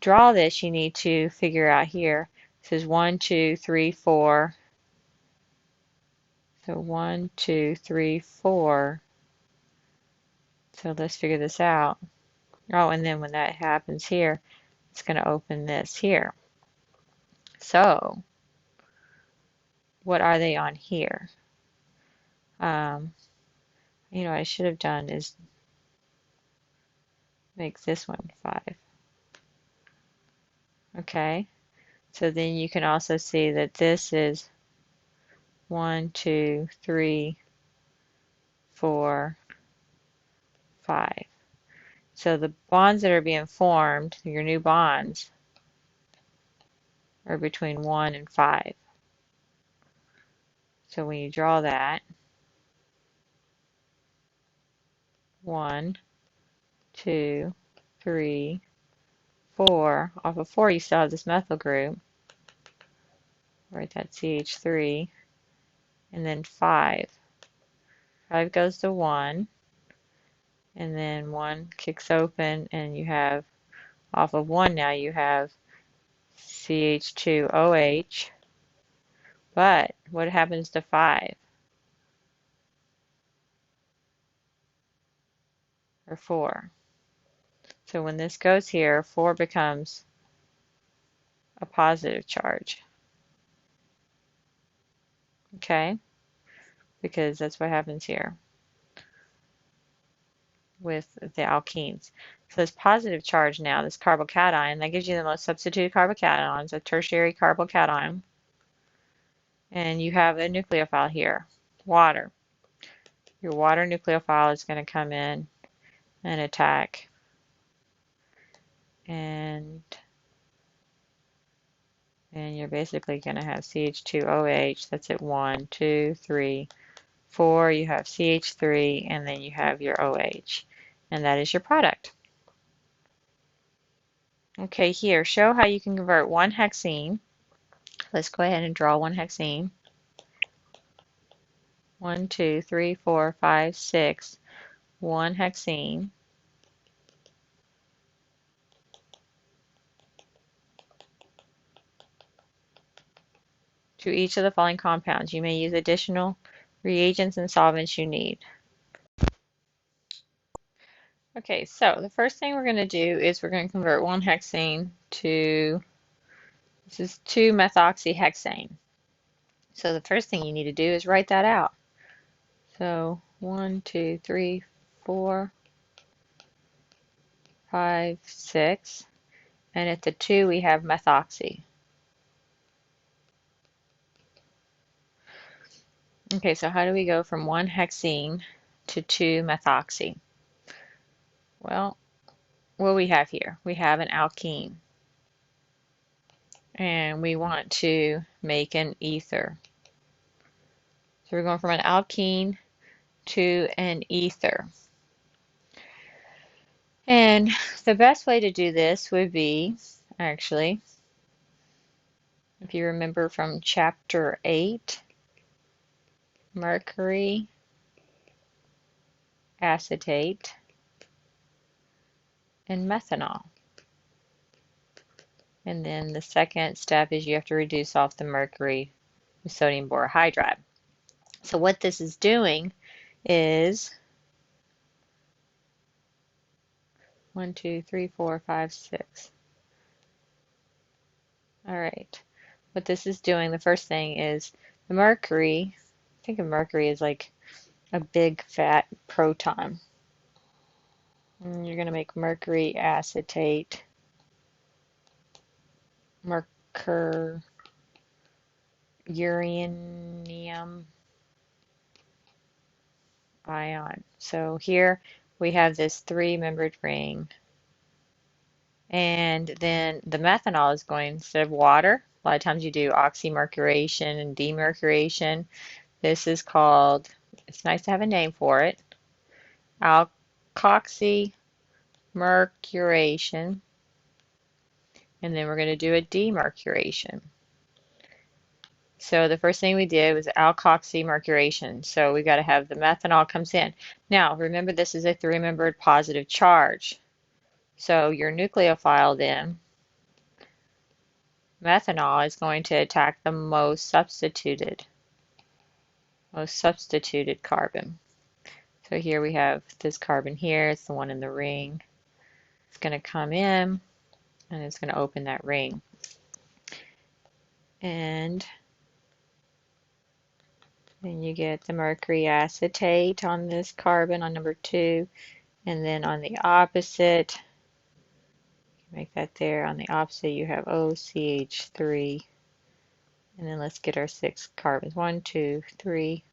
draw this, you need to figure out here. This is 1, 2, 3, 4. So 1, 2, 3, 4. So let's figure this out. Oh, and then when that happens here, it's going to open this here. So what are they on here? You know, what I should have done is make this one 5. Okay, so then you can also see that this is 1, 2, 3, 4, 5. So the bonds that are being formed, your new bonds, are between 1 and 5. So when you draw that, 1, 2, 3, 4. Off of 4, you still have this methyl group. Write that CH3. And then 5. 5 goes to 1. And then 1 kicks open, and you have, off of 1 now, you have CH2OH. But what happens to 5? Or 4? So when this goes here, 4 becomes a positive charge. Okay? Because that's what happens here with the alkenes. So this positive charge now, this carbocation, that gives you the most substituted carbocations, a tertiary carbocation. And you have a nucleophile here, water. Your water nucleophile is going to come in and attack. And you're basically going to have CH2OH. That's at 1, 2, 3, 4. You have CH3, and then you have your OH. And that is your product. Okay, here, show how you can convert 1-hexene. Let's go ahead and draw 1-hexene. 1, 2, 3, 4, 5, 6. 1-hexene. To each of the following compounds. You may use additional reagents and solvents you need. Okay, so the first thing we're going to do is we're going to convert 1-hexane to, this is 2-methoxyhexane. So the first thing you need to do is write that out. So 1, 2, 3, 4, 5, 6. And at the 2 we have methoxy. Okay, so how do we go from 1-hexene to 2-methoxy? Well, what do we have here? We have an alkene. And we want to make an ether. So we're going from an alkene to an ether. And the best way to do this would be, actually, if you remember from chapter 8, mercury acetate and methanol. And then the second step is you have to reduce off the mercury with sodium borohydride. So what this is doing is 1, 2, 3, 4, 5, 6. All right. What this is doing, the first thing is the mercury, think of mercury as like a big fat proton. And you're going to make mercury acetate, mercurium ion. So here we have this 3-membered ring. And then the methanol is going, instead of water, a lot of times you do oxymercuration and demercuration. This is called, it's nice to have a name for it, alkoxymercuration. And then we're going to do a demercuration. So the first thing we did was alkoxymercuration. So we got to have the methanol comes in. Now remember, this is a 3-membered positive charge. So your nucleophile then, methanol, is going to attack the most substituted carbon. So here we have this carbon here. It's the one in the ring. It's going to come in and it's going to open that ring. And then you get the mercury acetate on this carbon on number 2. And then on the opposite, make that there. On the opposite, you have OCH3. And then let's get our 6 carbons. 1, 2, 3,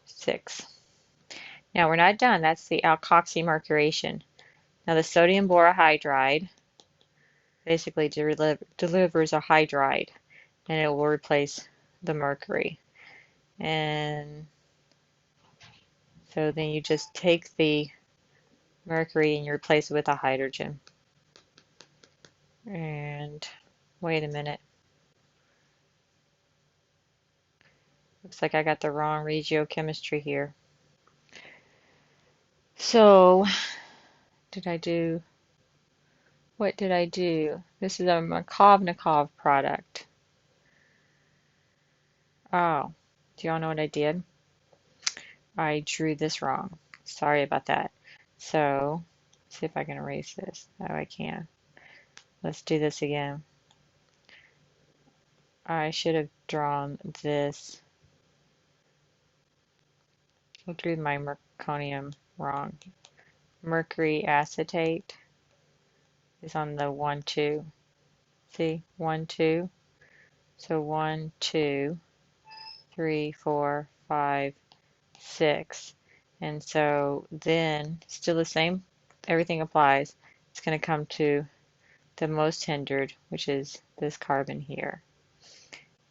6. Now we're not done. That's the alkoxymercuration. Now the sodium borohydride basically delivers a hydride, and it will replace the mercury. And so then you just take the mercury and you replace it with a hydrogen. And wait a minute. Looks like I got the wrong regiochemistry here. So what did I do? This is a Markovnikov product. Oh, do y'all know what I did? I drew this wrong. Sorry about that. So, let's see if I can erase this. Oh, I can. Let's do this again. I should have drawn this. I drew my merconium wrong. mercury acetate is on the 1, 2. See, 1, 2. So 1, 2, 3, 4, 5, 6. And so then, still the same, everything applies. It's going to come to the most hindered, which is this carbon here.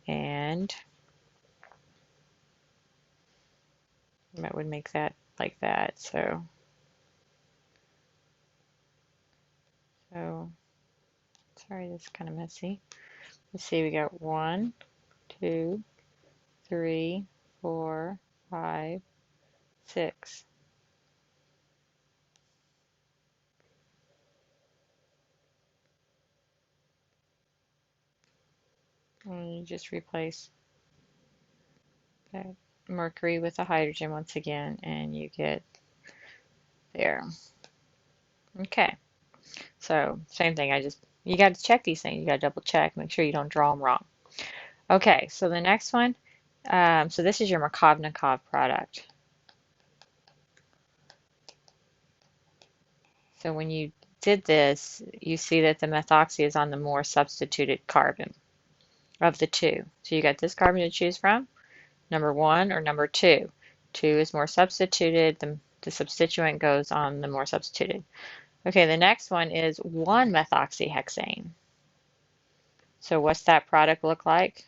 And that would make that like that. So sorry, that's kind of messy. Let's see, we got 1, 2, 3, 4, 5, 6. And you just replace that mercury with a hydrogen once again, and you get there. Okay, so same thing. You got to check these things. You got to double check, make sure you don't draw them wrong. Okay, so the next one, so this is your Markovnikov product. So when you did this, you see that the methoxy is on the more substituted carbon of the two. So you got this carbon to choose from, number 1 or number 2. 2 is more substituted, the substituent goes on the more substituted. Okay, the next one is 1-methoxyhexane. So what's that product look like?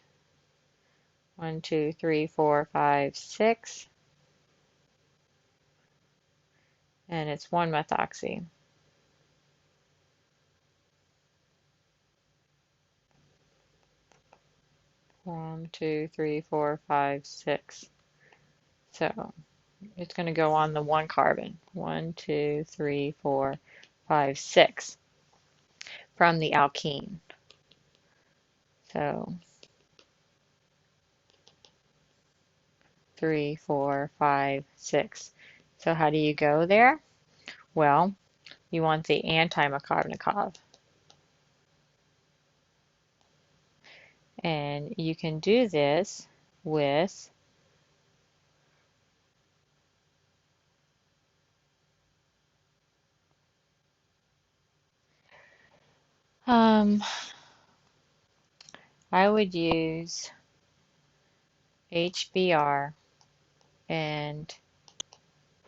1, 2, 3, 4, 5, 6. And it's 1-methoxy. 1, 2, 3, 4, 5, 6. So it's going to go on the 1 carbon. 1, 2, 3, 4, 5, 6 from the alkene. So 3, 4, 5, 6. So how do you go there? Well, you want the anti-Markovnikov. And you can do this with I would use HBr and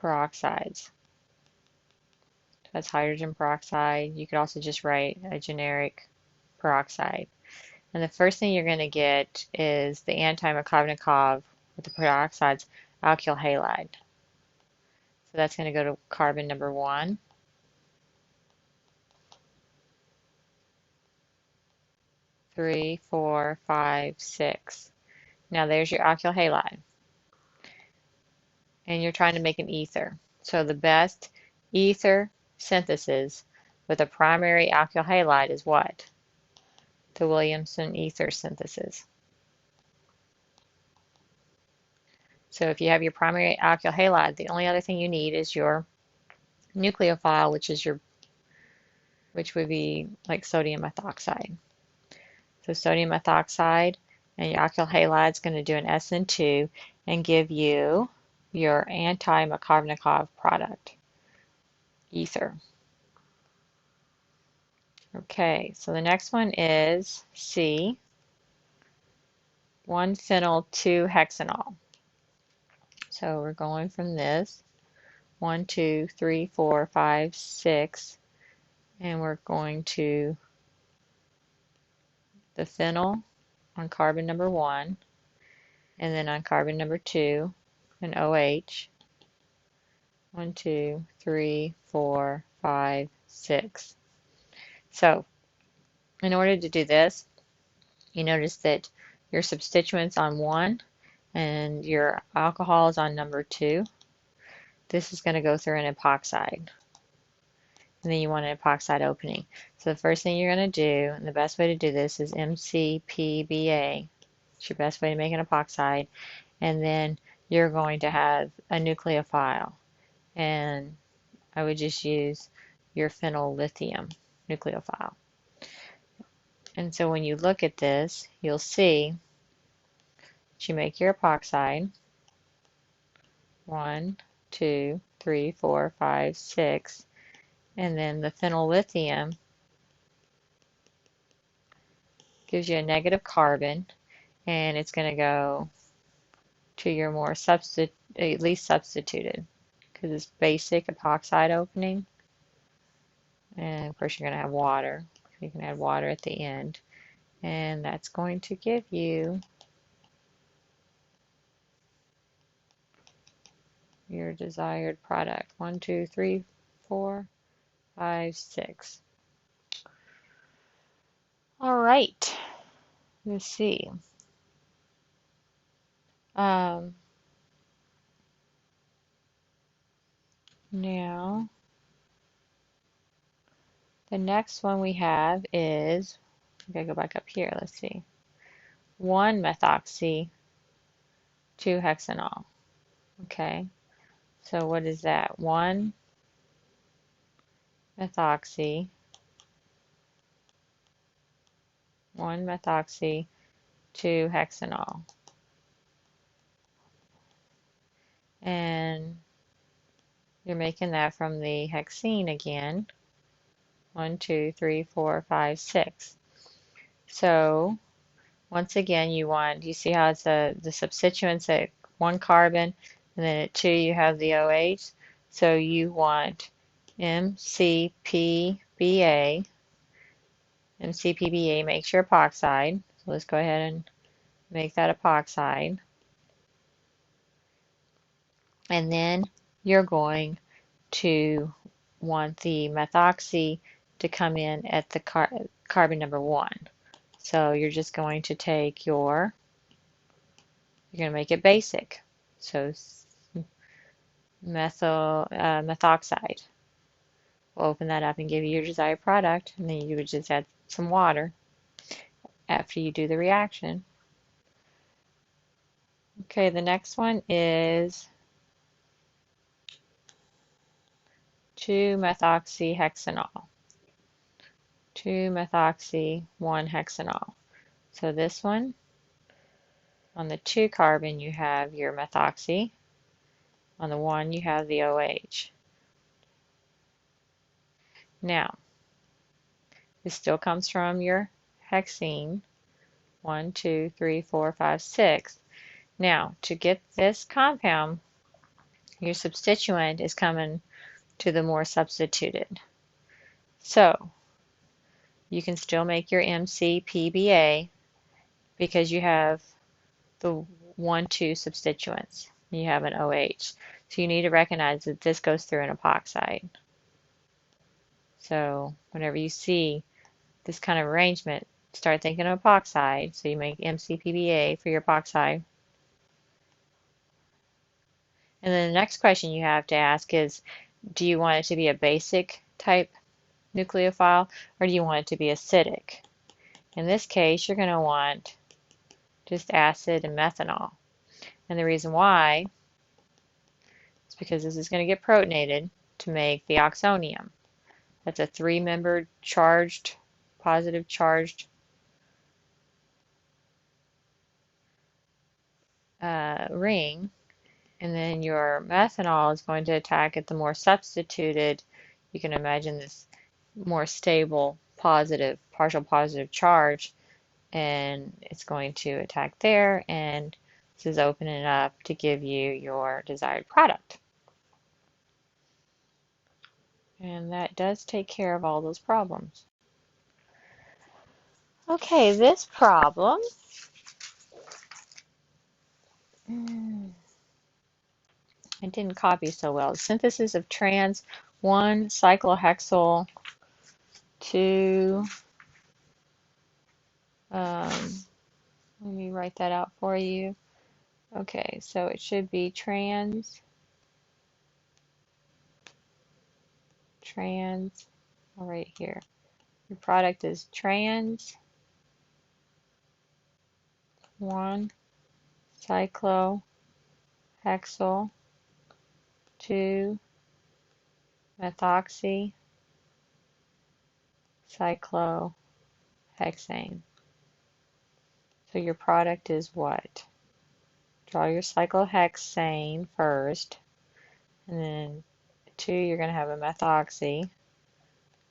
peroxides. That's hydrogen peroxide. You could also just write a generic peroxide. And the first thing you're going to get is the anti-Markovnikov with the peroxides alkyl halide. So that's going to go to carbon number 1. Three, 4, 5, 6. Now there's your alkyl halide. And you're trying to make an ether. So the best ether synthesis with a primary alkyl halide is what? The Williamson ether synthesis. So if you have your primary alkyl halide, the only other thing you need is your nucleophile, which would be like sodium methoxide. So sodium methoxide and your alkyl halide is going to do an SN2 and give you your anti-Markovnikov product, ether. Okay, so the next one is C, 1-phenyl 2-hexanol. So we're going from this 1, 2, 3, 4, 5, 6, and we're going to the phenyl on carbon number 1, and then on carbon number 2, an OH. 1, 2, 3, 4, 5, 6. So in order to do this, you notice that your substituent's on 1 and your alcohol is on number 2. This is going to go through an epoxide. And then you want an epoxide opening. So the first thing you're going to do, and the best way to do this is MCPBA. It's your best way to make an epoxide. And then you're going to have a nucleophile. And I would just use your phenyl lithium nucleophile. And so when you look at this, you'll see that you make your epoxide. 1, 2, 3, 4, 5, 6. and then the phenyllithium gives you a negative carbon, and it's going to go to your more at least substituted, because it's basic epoxide opening. And of course you're going to have water. You can add water at the end, and that's going to give you your desired product. 1, 2, 3, 4, 5, 6. All right, let's see. Now, the next one we have is, I gotta go back up here, let's see. 1-methoxy 2-hexanol. Okay, so what is that? 1-methoxy 2-hexanol. And you're making that from the hexene again. 1, 2, 3, 4, 5, 6. So once again, you see how it's the substituents at 1 carbon, and then at 2 you have the OH. So you want MCPBA. MCPBA makes your epoxide. So let's go ahead and make that epoxide. And then you're going to want the methoxy to come in at the carbon number 1. So you're just going to take you're going to make it basic. So methoxide. We'll open that up and give you your desired product, and then you would just add some water after you do the reaction. Okay, the next one is 2-methoxyhexanol. 2-methoxy 1-hexanol. So this one, on the 2 carbon you have your methoxy, on the 1 you have the OH. Now, this still comes from your hexene, 1, 2, 3, 4, 5, 6. Now, to get this compound, your substituent is coming to the more substituted. So, you can still make your MCPBA because you have the 1, 2 substituents. You have an OH. So you need to recognize that this goes through an epoxide. So whenever you see this kind of arrangement, start thinking of epoxide. So you make MCPBA for your epoxide. And then the next question you have to ask is, do you want it to be a basic type nucleophile, or do you want it to be acidic? In this case, you're going to want just acid and methanol. And the reason why is because this is going to get protonated to make the oxonium. That's a 3-membered charged, positive charged ring. And then your methanol is going to attack at the more substituted, you can imagine this more stable positive, partial positive charge, and it's going to attack there, and this is opening it up to give you your desired product. And that does take care of all those problems. Okay, this problem I didn't copy so well. Synthesis of trans 1-cyclohexyl 2. Let me write that out for you. Okay, so it should be trans, all right here. Your product is trans 1-cyclohexyl 2-methoxy cyclohexane. So your product is what? Draw your cyclohexane first, and then 2 you're going to have a methoxy,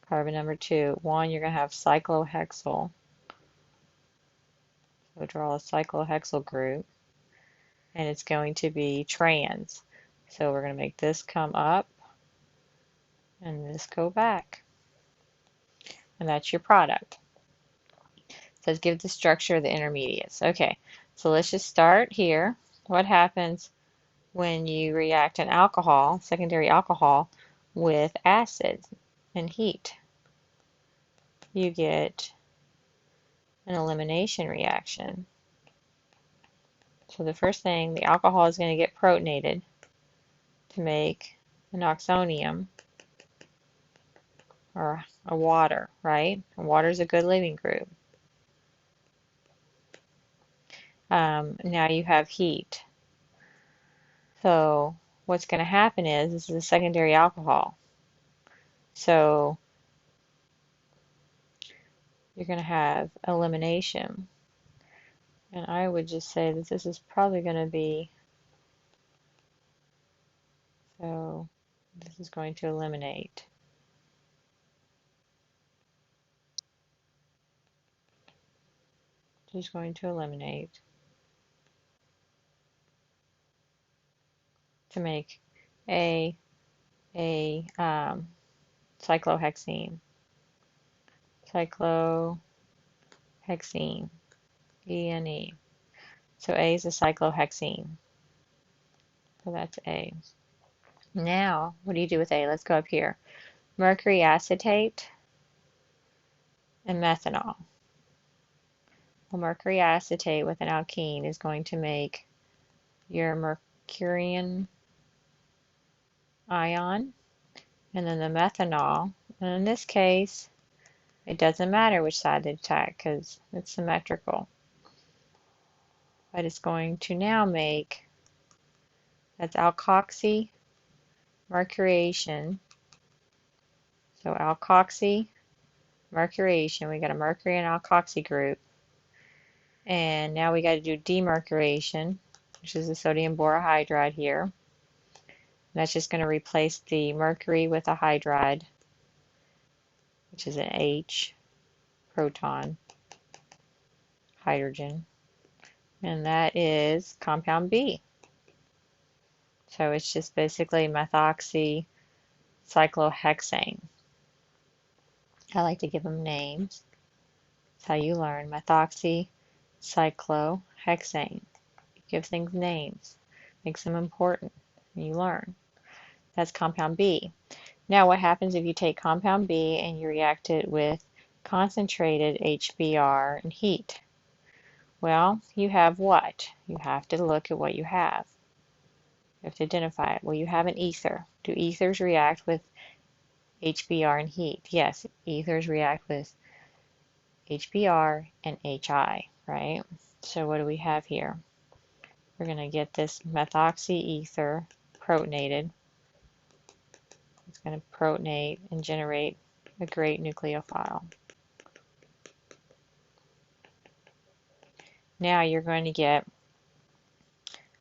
carbon number 2. 1, you're going to have cyclohexyl. So draw a cyclohexyl group, and it's going to be trans. So we're going to make this come up and this go back. And that's your product. So let's give the structure of the intermediates. Okay, so let's just start here. What happens when you react an alcohol, secondary alcohol, with acid and heat? You get an elimination reaction. So the first thing, the alcohol is going to get protonated to make an oxonium, or a water, right? Water is a good leaving group. Now you have heat. So what's going to happen is, this is a secondary alcohol. So you're going to have elimination. And I would just say that this is probably going to be, so this is going to eliminate. Just going to eliminate to make a cyclohexene. Cyclohexene, ENE. So A is a cyclohexene. So that's A. Now, what do you do with A? Let's go up here. Mercury acetate and methanol. Well, mercury acetate with an alkene is going to make your mercurian ion, and then the methanol, and in this case, it doesn't matter which side they attack because it's symmetrical. But it's going to now make, that's alkoxy mercuriation. So alkoxy mercuriation, we got a mercury and alkoxy group. And now we got to do demercuration, which is the sodium borohydride here. And that's just going to replace the mercury with a hydride, which is an H proton, hydrogen. And that is compound B. So it's just basically methoxy cyclohexane. I like to give them names. That's how you learn. Methoxy cyclohexane. You give things names. Makes them important. You learn. That's compound B. Now what happens if you take compound B and you react it with concentrated HBr and heat? Well, you have what? You have to look at what you have. You have to identify it. Well, you have an ether. Do ethers react with HBr and heat? Yes, ethers react with HBr and HI, right? So what do we have here? We're going to get this methoxy ether protonated. It's going to protonate and generate a great nucleophile. Now you're going to get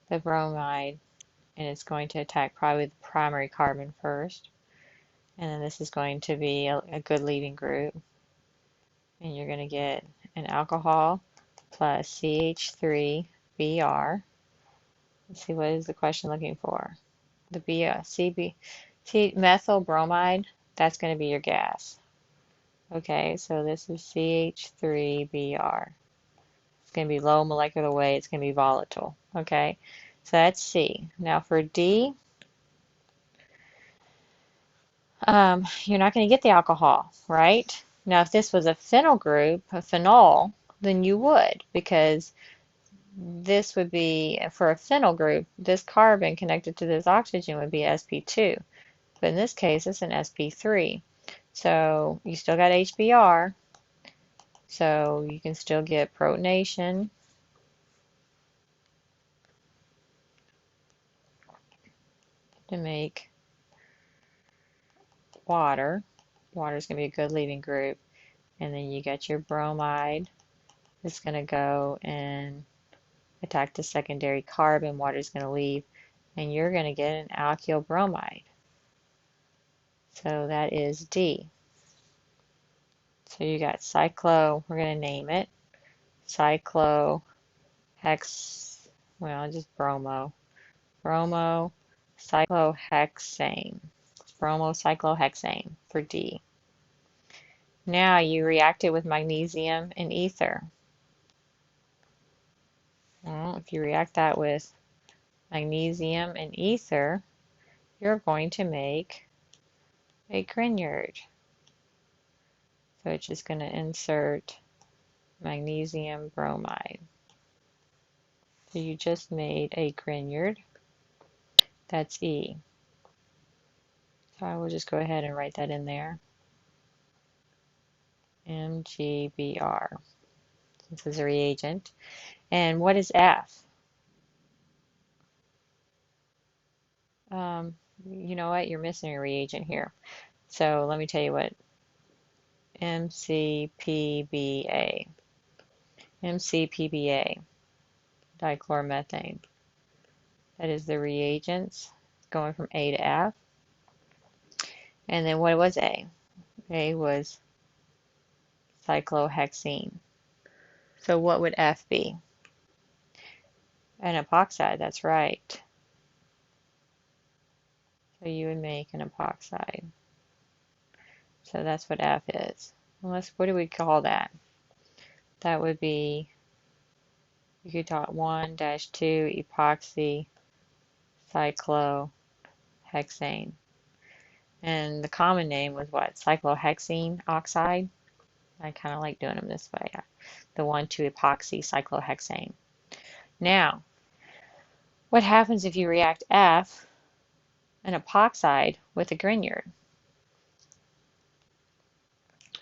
the bromide, and it's going to attack probably the primary carbon first. And then this is going to be a good leaving group. And you're going to get an alcohol plus CH3Br. Let's see, what is the question looking for? The methyl bromide, that's going to be your gas. Okay, so this is CH3Br. It's going to be low molecular weight. It's going to be volatile. Okay, so that's C. Now for D, you're not going to get the alcohol, right? Now if this was a phenyl group, a phenol, then you would, because this would be, for a phenyl group, this carbon connected to this oxygen would be sp2. But in this case, it's an sp3. So you still got HBr, so you can still get protonation. To make water. Water is going to be a good leaving group. And then you got your bromide. It's going to go and attack the secondary carbon. Water is going to leave. And you're going to get an alkyl bromide. So that is D. So you got cyclo, we're going to name it cyclohex, well, just bromo cyclohexane, bromocyclohexane for D. Now you react it with magnesium and ether. Well, if you react that with magnesium and ether, you're going to make a Grignard. So it's just going to insert magnesium bromide. So you just made a Grignard. That's E. So I will just go ahead and write that in there. MgBr. This is a reagent. And what is F? You know what? You're missing a reagent here. So let me tell you what MCPBA. MCPBA, dichloromethane. That is the reagents going from A to F. And then what was A? A was cyclohexene. So what would F be? An epoxide, that's right. So you would make an epoxide. So that's what F is. Unless, what do we call that? That would be, you could talk 1-2 epoxy cyclohexane. And the common name was what? Cyclohexene oxide. I kind of like doing them this way. The 1,2 epoxy cyclohexane. Now, what happens if you react F, an epoxide, with a Grignard?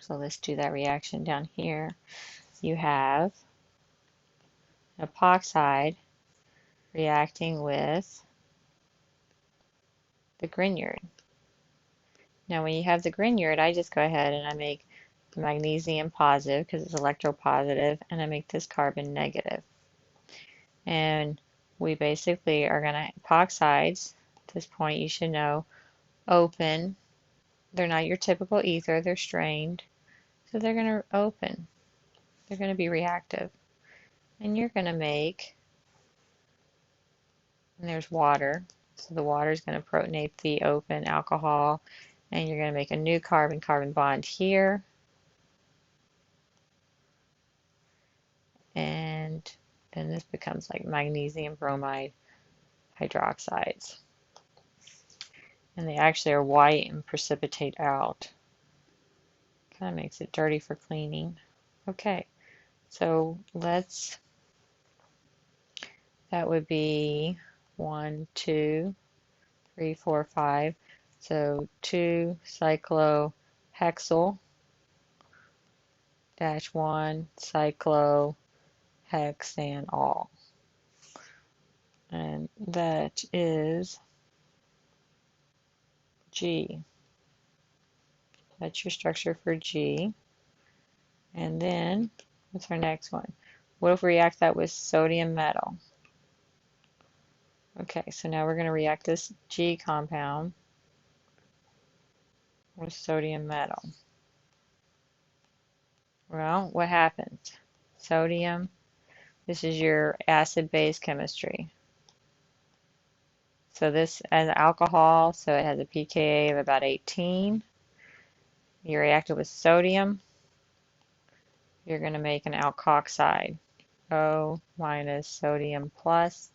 So let's do that reaction down here. You have epoxide reacting with the Grignard. Now when you have the Grignard, I just go ahead and I make the magnesium positive because it's electropositive, and I make this carbon negative. And we basically are going to, epoxides, at this point you should know, open. They're not your typical ether, they're strained. So they're going to open. They're going to be reactive. And you're going to make, and there's water. So the water is going to protonate the open alcohol, and you're going to make a new carbon-carbon bond here. And then this becomes like magnesium bromide hydroxides. And they actually are white and precipitate out. Kind of makes it dirty for cleaning. Okay, so let's, that would be 1, 2, 3, 4, 5. So 2 cyclohexyl dash 1 cyclohexanol. And that is G. That's your structure for G. And then, what's our next one? What if we react that with sodium metal? Okay, so now we're going to react this G compound with sodium metal. Well, what happens? Sodium, this is your acid-base chemistry. So this as alcohol, so it has a pKa of about 18. You react it with sodium, you're going to make an alkoxide. O minus sodium plus.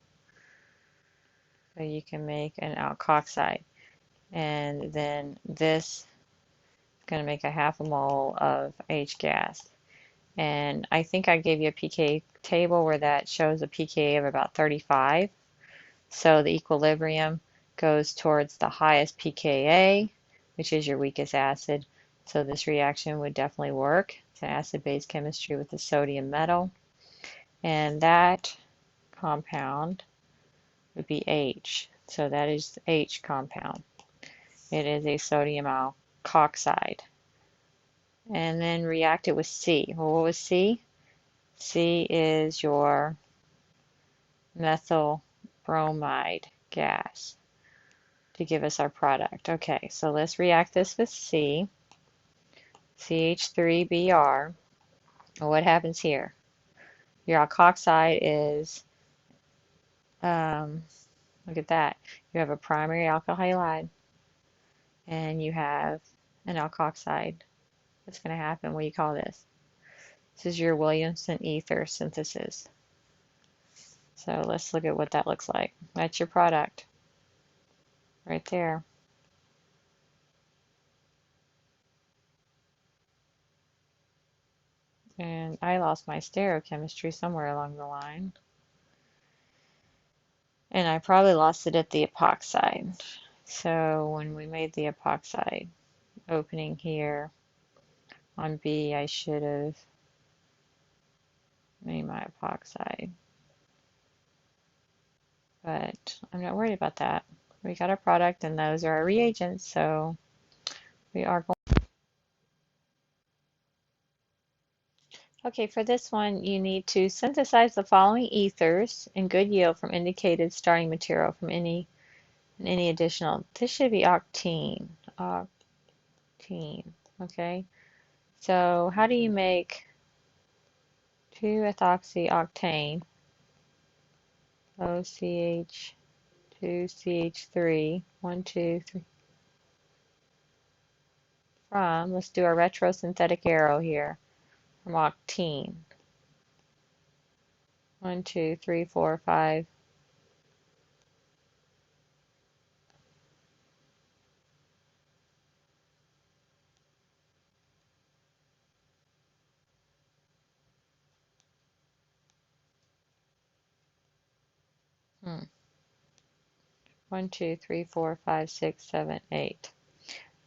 So you can make an alkoxide. And then this is going to make a half a mole of H gas. And I think I gave you a pK table where that shows a pKa of about 35. So the equilibrium goes towards the highest pKa, which is your weakest acid. So this reaction would definitely work. It's an acid-base chemistry with the sodium metal. And that compound would be H. So that is the H compound. It is a sodium alkoxide. And then react it with C. Well, what was C? C is your methyl bromide gas to give us our product. Okay, so let's react this with C. CH3Br. Well, what happens here? Your alkoxide is, look at that. You have a primary alkyl halide and you have an alkoxide. What's going to happen? What do you call this? This is your Williamson ether synthesis. So let's look at what that looks like. That's your product right there. And I lost my stereochemistry somewhere along the line. And I probably lost it at the epoxide. So when we made the epoxide opening here on B, I should have made my epoxide. But I'm not worried about that. We got our product and those are our reagents, so we are going. Okay, for this one, you need to synthesize the following ethers in good yield from indicated starting material from any additional. This should be octene. Octene. Okay. So how do you make 2-ethoxyoctane? OCH 2CH3 1 2 3 from, let's do a retrosynthetic arrow here, from octene. 1 2 3 4 5 1 2 3 4 5 6 7 8.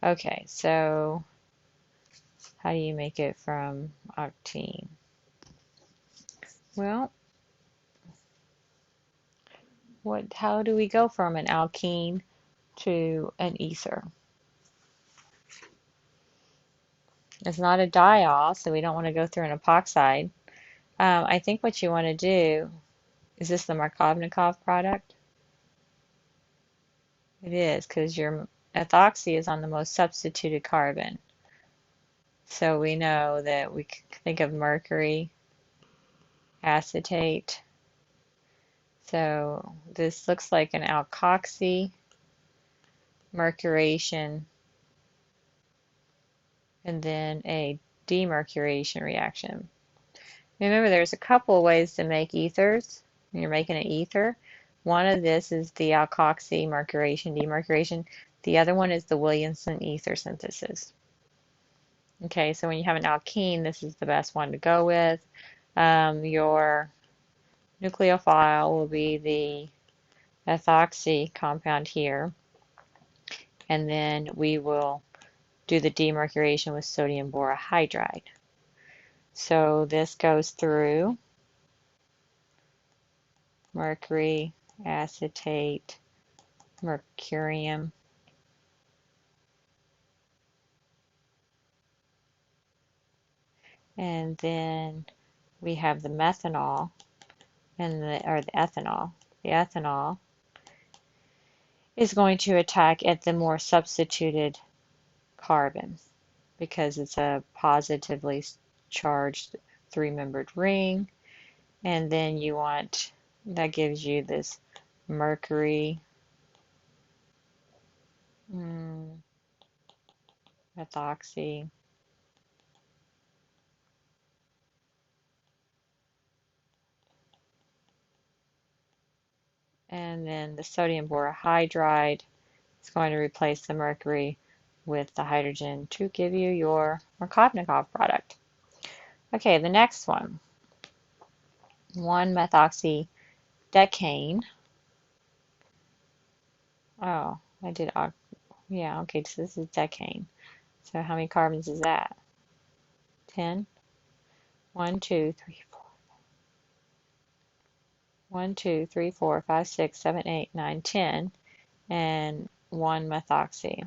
Okay, so how do you make it from octene? Well, how do we go from an alkene to an ether? It's not a diol, so we don't want to go through an epoxide. I think what you want to do, is this the Markovnikov product? It is, because your ethoxy is on the most substituted carbon. So we know that we can think of mercury acetate. So this looks like an alkoxy mercuration and then a demercuration reaction. Remember, there's a couple of ways to make ethers when you're making an ether. One of this is the alkoxy mercuration, demercuration. The other one is the Williamson ether synthesis. Okay, so when you have an alkene, this is the best one to go with. Your nucleophile will be the ethoxy compound here, and then we will do the demercuration with sodium borohydride. So this goes through mercury, acetate, mercurium, and then we have the methanol and the ethanol. The ethanol is going to attack at the more substituted carbon because it's a positively charged three-membered ring, and then you want, that gives you this mercury methoxy, and then the sodium borohydride is going to replace the mercury with the hydrogen to give you your Markovnikov product. Okay, the next one, 1-methoxydecane. Oh, I did, yeah, okay, so this is decane. So how many carbons is that? 10? 1, 2, 3, 4. 1, 2, 3, 4, 5, 6, 7, 8, 9, 10, and 1-methoxy.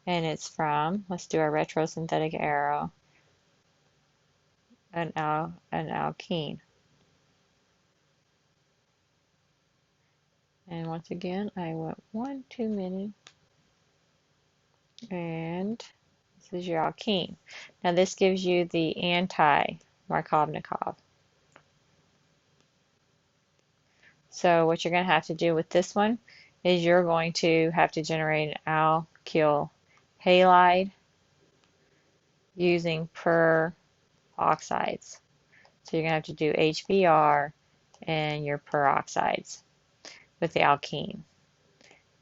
And it's from, let's do our retrosynthetic arrow, an alkene. And once again, I went 1 too many. And This is your alkene. Now this gives you the anti-Markovnikov. So what you're going to have to do with this one is you're going to have to generate an alkyl halide using peroxides. So you're going to have to do HBr and your peroxides with the alkene.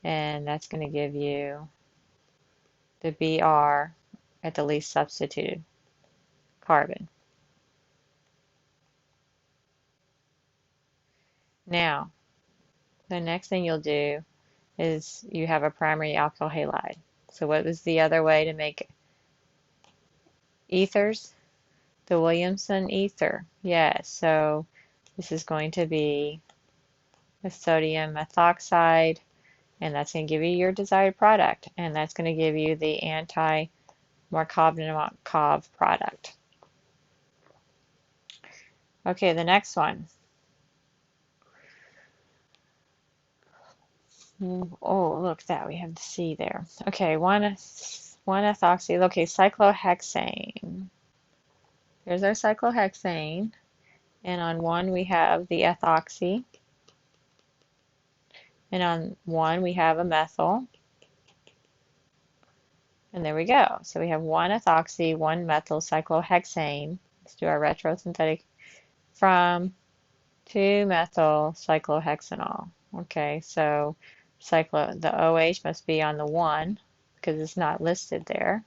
And that's going to give you the Br at the least substituted carbon. Now, the next thing you'll do is you have a primary alkyl halide. So what was the other way to make ethers? The Williamson ether. Yes, so this is going to be a sodium methoxide, and that's going to give you your desired product, and that's going to give you the anti-Markovnikov product. Okay, the next one. Oh, look, that we have the C there. Okay, one ethoxy. Okay, cyclohexane. There's our cyclohexane, and on one we have the ethoxy, and on one we have a methyl, and there we go. So we have one ethoxy, one methyl cyclohexane. Let's do our retrosynthetic from 2-methyl cyclohexanol. Okay, so the OH must be on the 1 because it's not listed there.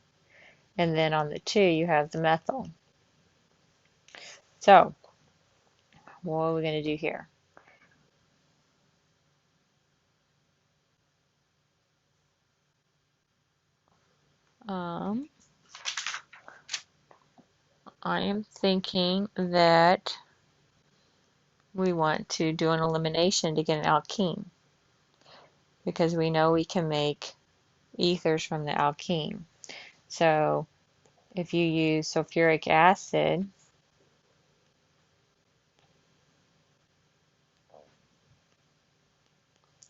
And then on the 2 you have the methyl. So what are we going to do here? I am thinking that we want to do an elimination to get an alkene because we know we can make ethers from the alkene. So if you use sulfuric acid,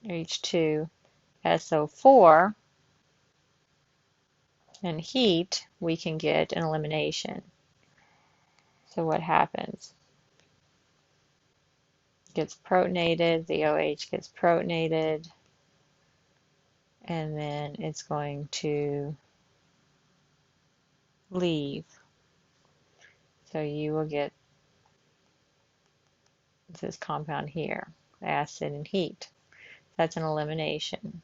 H2SO4, and heat, we can get an elimination. So what happens? It gets protonated, the OH gets protonated, and then it's going to leave. So you will get this compound here, acid and heat. That's an elimination.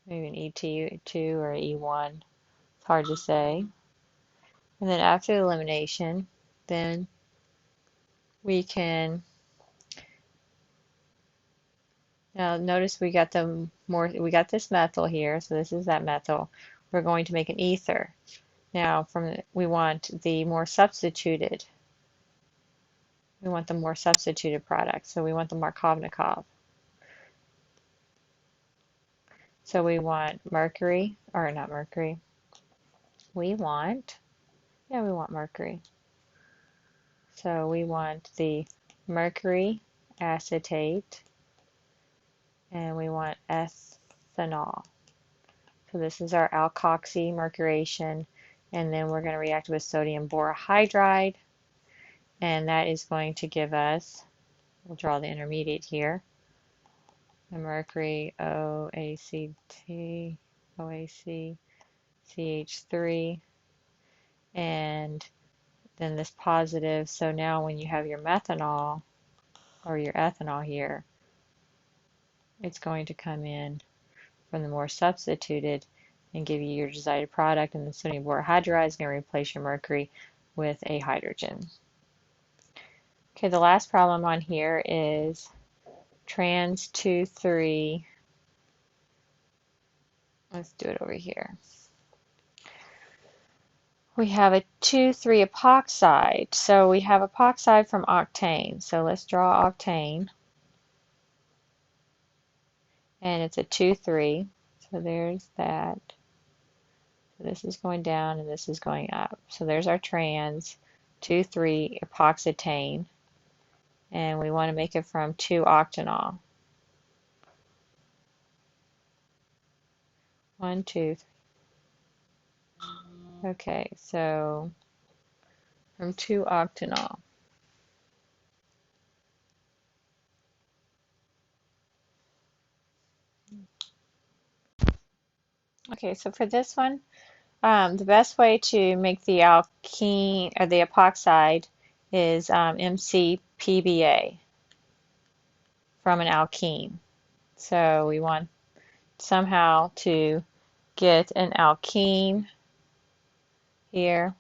Maybe an E2 or E1. It's hard to say. And then after the elimination, then we can, now notice we got this methyl here, so this is that methyl. We're going to make an ether. Now we want the more substituted. We want the more substituted product, so we want the Markovnikov. So we want mercury, or not mercury. We want mercury. So we want the mercury acetate, and we want ethanol. So this is our alkoxy mercuration, and then we're going to react with sodium borohydride, and that is going to give us, we'll draw the intermediate here, the mercury OACT, OAC, CH3, and then this positive. So now when you have your methanol or your ethanol here, it's going to come in from the more substituted and give you your desired product, and the sodium borohydride is going to replace your mercury with a hydrogen. Okay, the last problem on here is trans 2,3. Let's do it over here. We have a 2,3 epoxide. So we have epoxide from octane. So let's draw octane. And it's a 2,3. So there's that. So this is going down and this is going up. So there's our trans 2,3 epoxetane. And we want to make it from 2-octanol. 1, 2, 3. Okay, so from 2-octanol. Okay, so for this one, the best way to make the alkene or the epoxide is MCPBA from an alkene. So we want somehow to get an alkene here,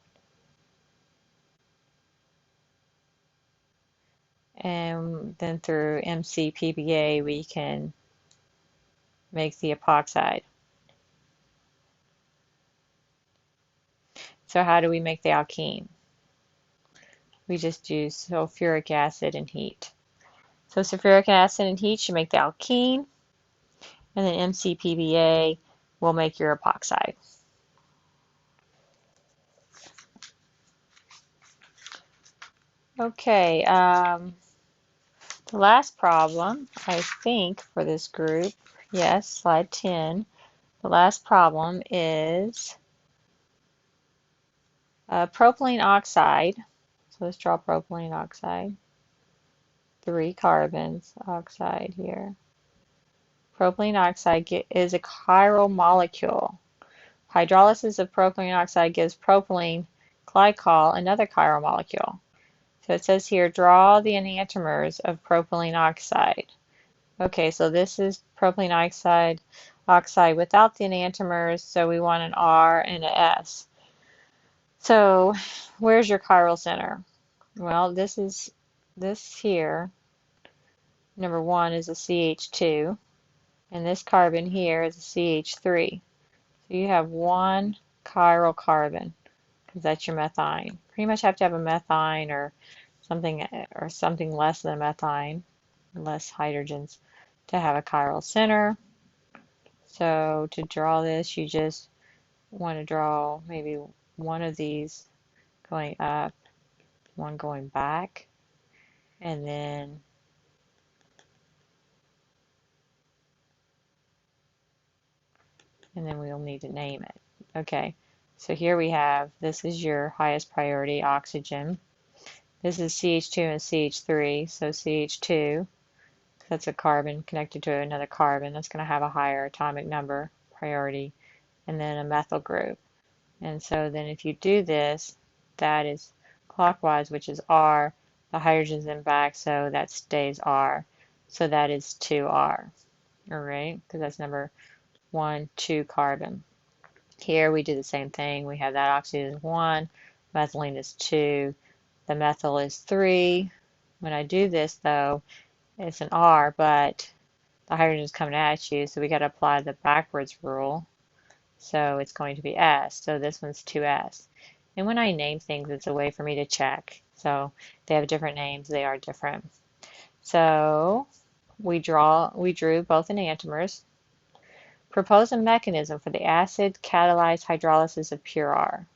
and then through MCPBA we can make the epoxide. So how do we make the alkene? We just use sulfuric acid and heat. So sulfuric acid and heat should make the alkene, and then MCPBA will make your epoxide. Okay, the last problem, I think, for this group, yes, slide 10, the last problem is propylene oxide. So let's draw propylene oxide. 3 carbons, oxide here. Propylene oxide is a chiral molecule. Hydrolysis of propylene oxide gives propylene glycol, another chiral molecule. So it says here, draw the enantiomers of propylene oxide. Okay, so this is propylene oxide without the enantiomers, so we want an R and an S. So where's your chiral center? Well, this here, number 1 is a CH2, and this carbon here is a CH3. So you have 1 chiral carbon, because that's your methine. Pretty much have to have a methine or something less than a methine, less hydrogens, to have a chiral center. So to draw this, you just want to draw maybe one of these going up, one going back, and then we'll need to name it. Okay, so here we have, this is your highest priority oxygen. This is CH2 and CH3, so CH2, that's a carbon connected to another carbon, that's going to have a higher atomic number priority, and then a methyl group. And so then if you do this, that is clockwise, which is R, the hydrogen's in back, so that stays R. So that is 2R, all right, because that's number 1, 2 carbon. Here we do the same thing. We have that oxygen is 1, methylene is 2, the methyl is 3. When I do this, though, it's an R, but the hydrogen is coming at you, so we got to apply the backwards rule. So it's going to be S. So this one's 2S. And when I name things, it's a way for me to check. So they have different names, they are different. So we drew both enantiomers. Propose a mechanism for the acid catalyzed hydrolysis of pure R.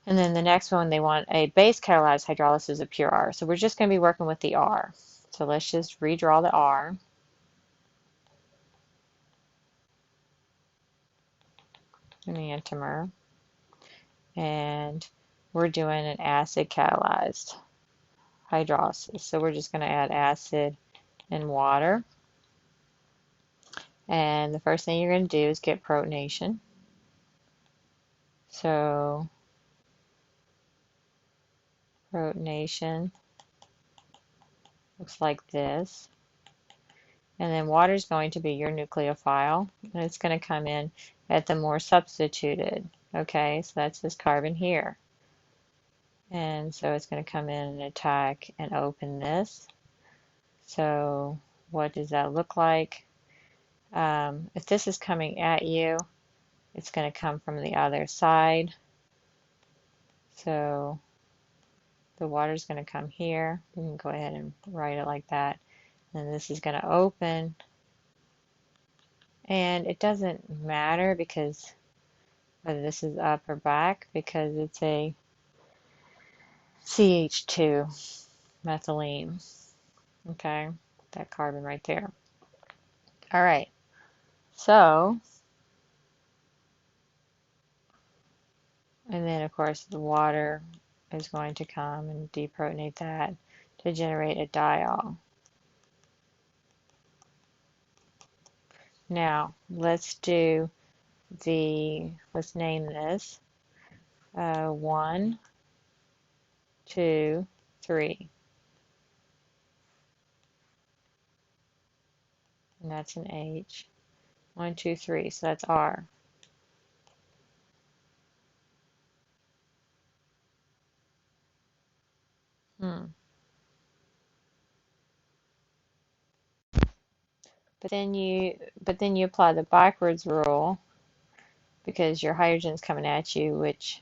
And then the next one, they want a base catalyzed hydrolysis of pure R. So we're just going to be working with the R. So let's just redraw the R. Enantiomer. And we're doing an acid catalyzed hydrolysis. So we're just going to add acid and water. And the first thing you're going to do is get protonation. So protonation looks like this. And then water is going to be your nucleophile, and it's going to come in at the more substituted. Okay, so that's this carbon here. And so it's going to come in and attack and open this. So what does that look like? If this is coming at you, it's going to come from the other side. So the water is going to come here. You can go ahead and write it like that. And this is going to open. And it doesn't matter because whether this is up or back, because it's a CH2 methylene. Okay, that carbon right there. All right, so And then, of course, the water is going to come and deprotonate that to generate a diol. Now, let's name this 1, 2, 3. And that's an H. 1, 2, 3. So that's R. But then you apply the backwards rule because your hydrogen's coming at you, which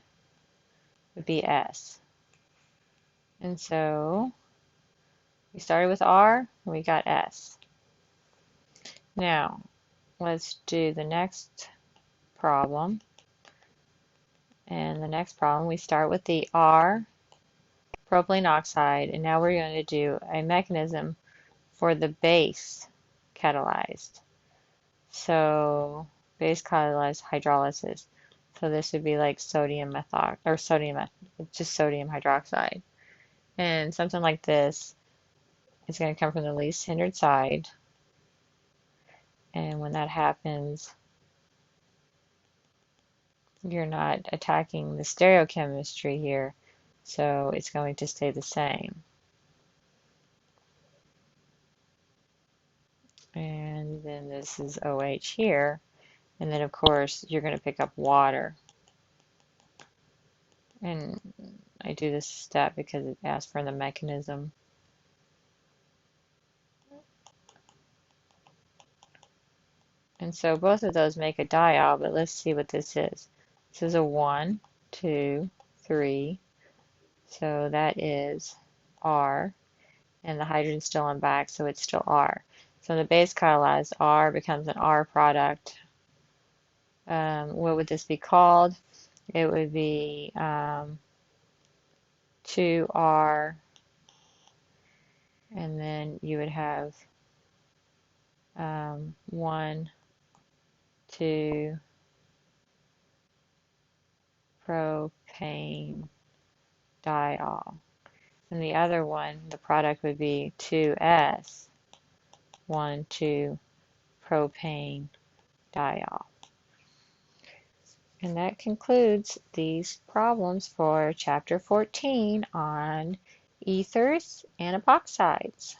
would be S. And so we started with R and we got S. Now let's do the next problem. And the next problem, we start with the R propylene oxide, and now we're going to do a mechanism for the base catalyzed. So base catalyzed hydrolysis. So this would be like sodium just sodium hydroxide. And something like this is going to come from the least hindered side. And when that happens, you're not attacking the stereochemistry here, so it's going to stay the same. And then this is OH here, and then of course you're going to pick up water. And I do this step because it asks for the mechanism. And so both of those make a diol, but let's see what this is. This is a 1, 2, 3. So that is R. And the hydrogen's still on back, so it's still R. So in the base catalyzed, R becomes an R product. What would this be called? It would be 2R, and then you would have 1, 2 propane diol. And the other one, the product would be 2S, 1, 2 propane diol. And that concludes these problems for Chapter 14 on ethers and epoxides.